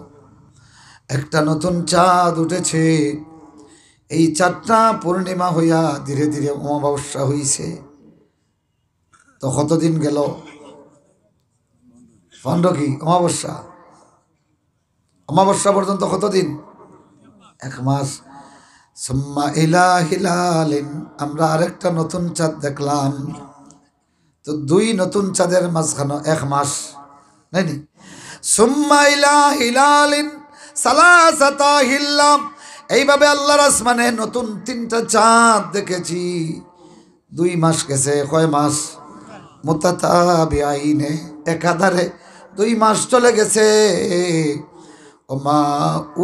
একটা নতুন চাঁদ উঠেছে, এই চাঁদটা পূর্ণিমা হইয়া ধীরে ধীরে অমাবস্যা হইছে। তো কতদিন গেল? 15 কি অমাবস্যা, অমাবস্যা পর্যন্ত কতদিন? 1 মাস। সুম্মা ইলা হিলালিন, আমরা আরেকটা নতুন চাঁদ দেখলাম। তো 2 নতুন চাঁদের মাঝখানে 1 মাস নাইনি। সুম্মা ইলা হিলালিন সালাসাতা হিল্লাম, এইভাবে আল্লাহর আসমানে নতুন 3টা চাঁদ দেখেছি। 2 মাস গেছে, কয় মাস? মুতাতাবিআইনে, একাধারে 2 মাস চলে গেছে। ওমা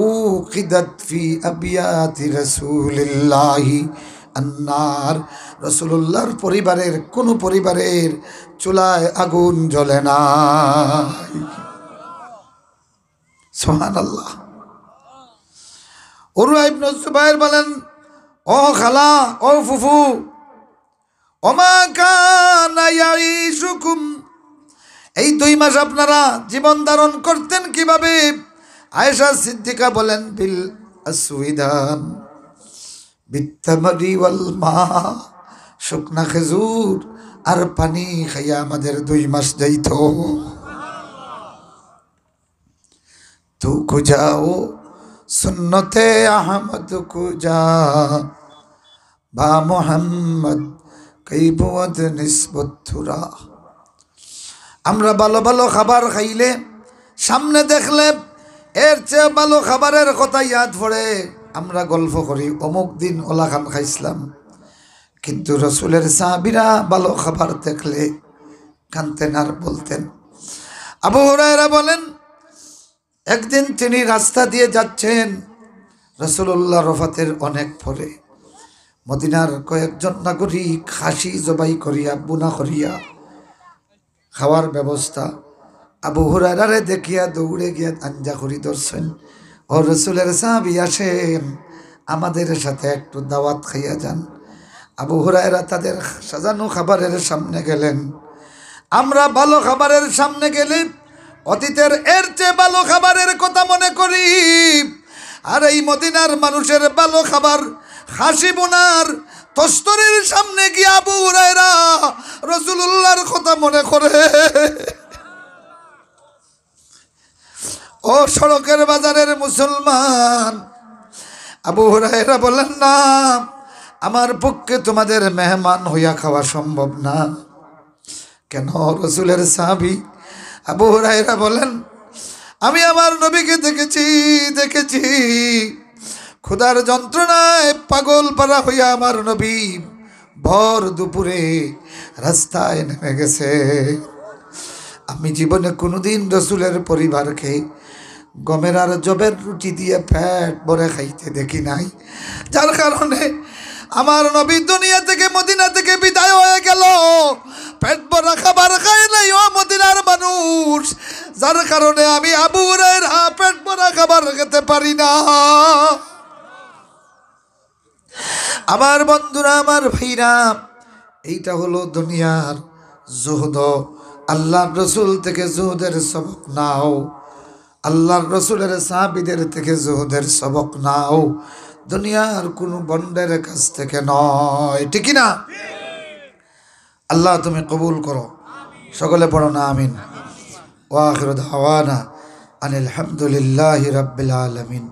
উকিদাত ফি আবিয়াতি রাসূলিল্লাহি আন্নার, রাসূলুল্লাহর পরিবারের কোন পরিবারের চুলায় আগুন জ্বলে না। সুবহানাল্লাহ। উরওয়া ইবনে যুবাইর বলেন, ও খালা, ও ফুফু, ওমা কানা ইয়াইশুকুম, এই 2 মাস আপনারা জীবন ধারণ করতেন কিভাবে? আয়েশা সিদ্দিকা বলেন, বিল আসওয়িদান বিত্তামারি ওয়াল মা, শুকনা খেজুর আর পানি খাইয়া আমাদের 2 মাস যাইত। তু খুঁজাও সুন্নতে আহমদ খুঁজা, বা মোহাম্মদ কৈবত নিসবতুরা। আমরা ভালো ভালো খাবার খাইলে, সামনে দেখলে এর চেয়ে ভালো খাবারের কথা ইয়াদ পড়ে, আমরা গল্প করি অমুক দিন ওলা খান খাইছিলাম। কিন্তু রসুলের সাহাবীরা ভালো খাবার দেখলে কানতেন আর বলতেন। আবু হুরায়রা বলেন, একদিন তিনি রাস্তা দিয়ে যাচ্ছেন, রাসূলুল্লাহ রফাতের অনেক পরে মদিনার কয়েকজন নাগরিক খাসি জবাই করিয়া বুনা করিয়া খাওয়ার ব্যবস্থা। আবু হুরায়রারে দেখিয়া দৌড়ে গিয়া আঞ্জা করি ধরছেন, ও রসুলের সাহাবী আসেন, আমাদের সাথে একটু দাওয়াত খাইয়া যান। আবু হুরায়রা তাদের সাজানো খাবারের সামনে গেলেন। আমরা ভালো খাবারের সামনে গেলে অতীতের এর চেয়ে ভালো খাবারের কথা মনে করি, আর এই মদিনার মানুষের ভালো খাবার খাসি বোনার তস্তরের সামনে গিয়ে আবু হুরায়রা রাসূলুল্লাহর কথা মনে করে। ও সড়কের বাজারের মুসলমান, আবু হুরায়রা বলেন, না, আমার পক্ষে তোমাদের মেহমান হইয়া খাওয়া সম্ভব না। কেন? রসুলের সাহাবী আবু হুরায়রা বলেন, আমি আমার নবীকে দেখেছি ক্ষুধার যন্ত্রণায় পাগল পারা হইয়া আমার নবী ভর দুপুরে রাস্তায় নেমে গেছে। আমি জীবনে কোনোদিন রসুলের পরিবারকে গমের আর জবের রুটি দিয়ে পেট ভরে খাইতে দেখি নাই, যার কারণে আমার নবী দুনিয়া থেকে মদিনা থেকে বিদায় হয়ে গেল, পেট ভরা খাবার খায় নাই ও মদিনার মানুষ, যার কারণে আমি আবু হুরায়রা পেট ভরা খাবার খেতে পারি না। আমার বন্ধুরা, আমার ভাইরা, এইটা হলো দুনিয়ার জুহদ। আল্লাহর রসুল থেকে জুহদের সবক নাও, আল্লাহর রসুলের সাহাবীদের থেকে জুহদের সবক নাও, দুনিয়ার কোন বন্ডের কাছ থেকে নয়। ঠিক না? আল্লাহ তুমি কবুল করো, সকলে পড়ো না আমিন। ওয়া আখিরু দাওয়ানা আনিল হামদুলিল্লাহি রাব্বিল আলামিন।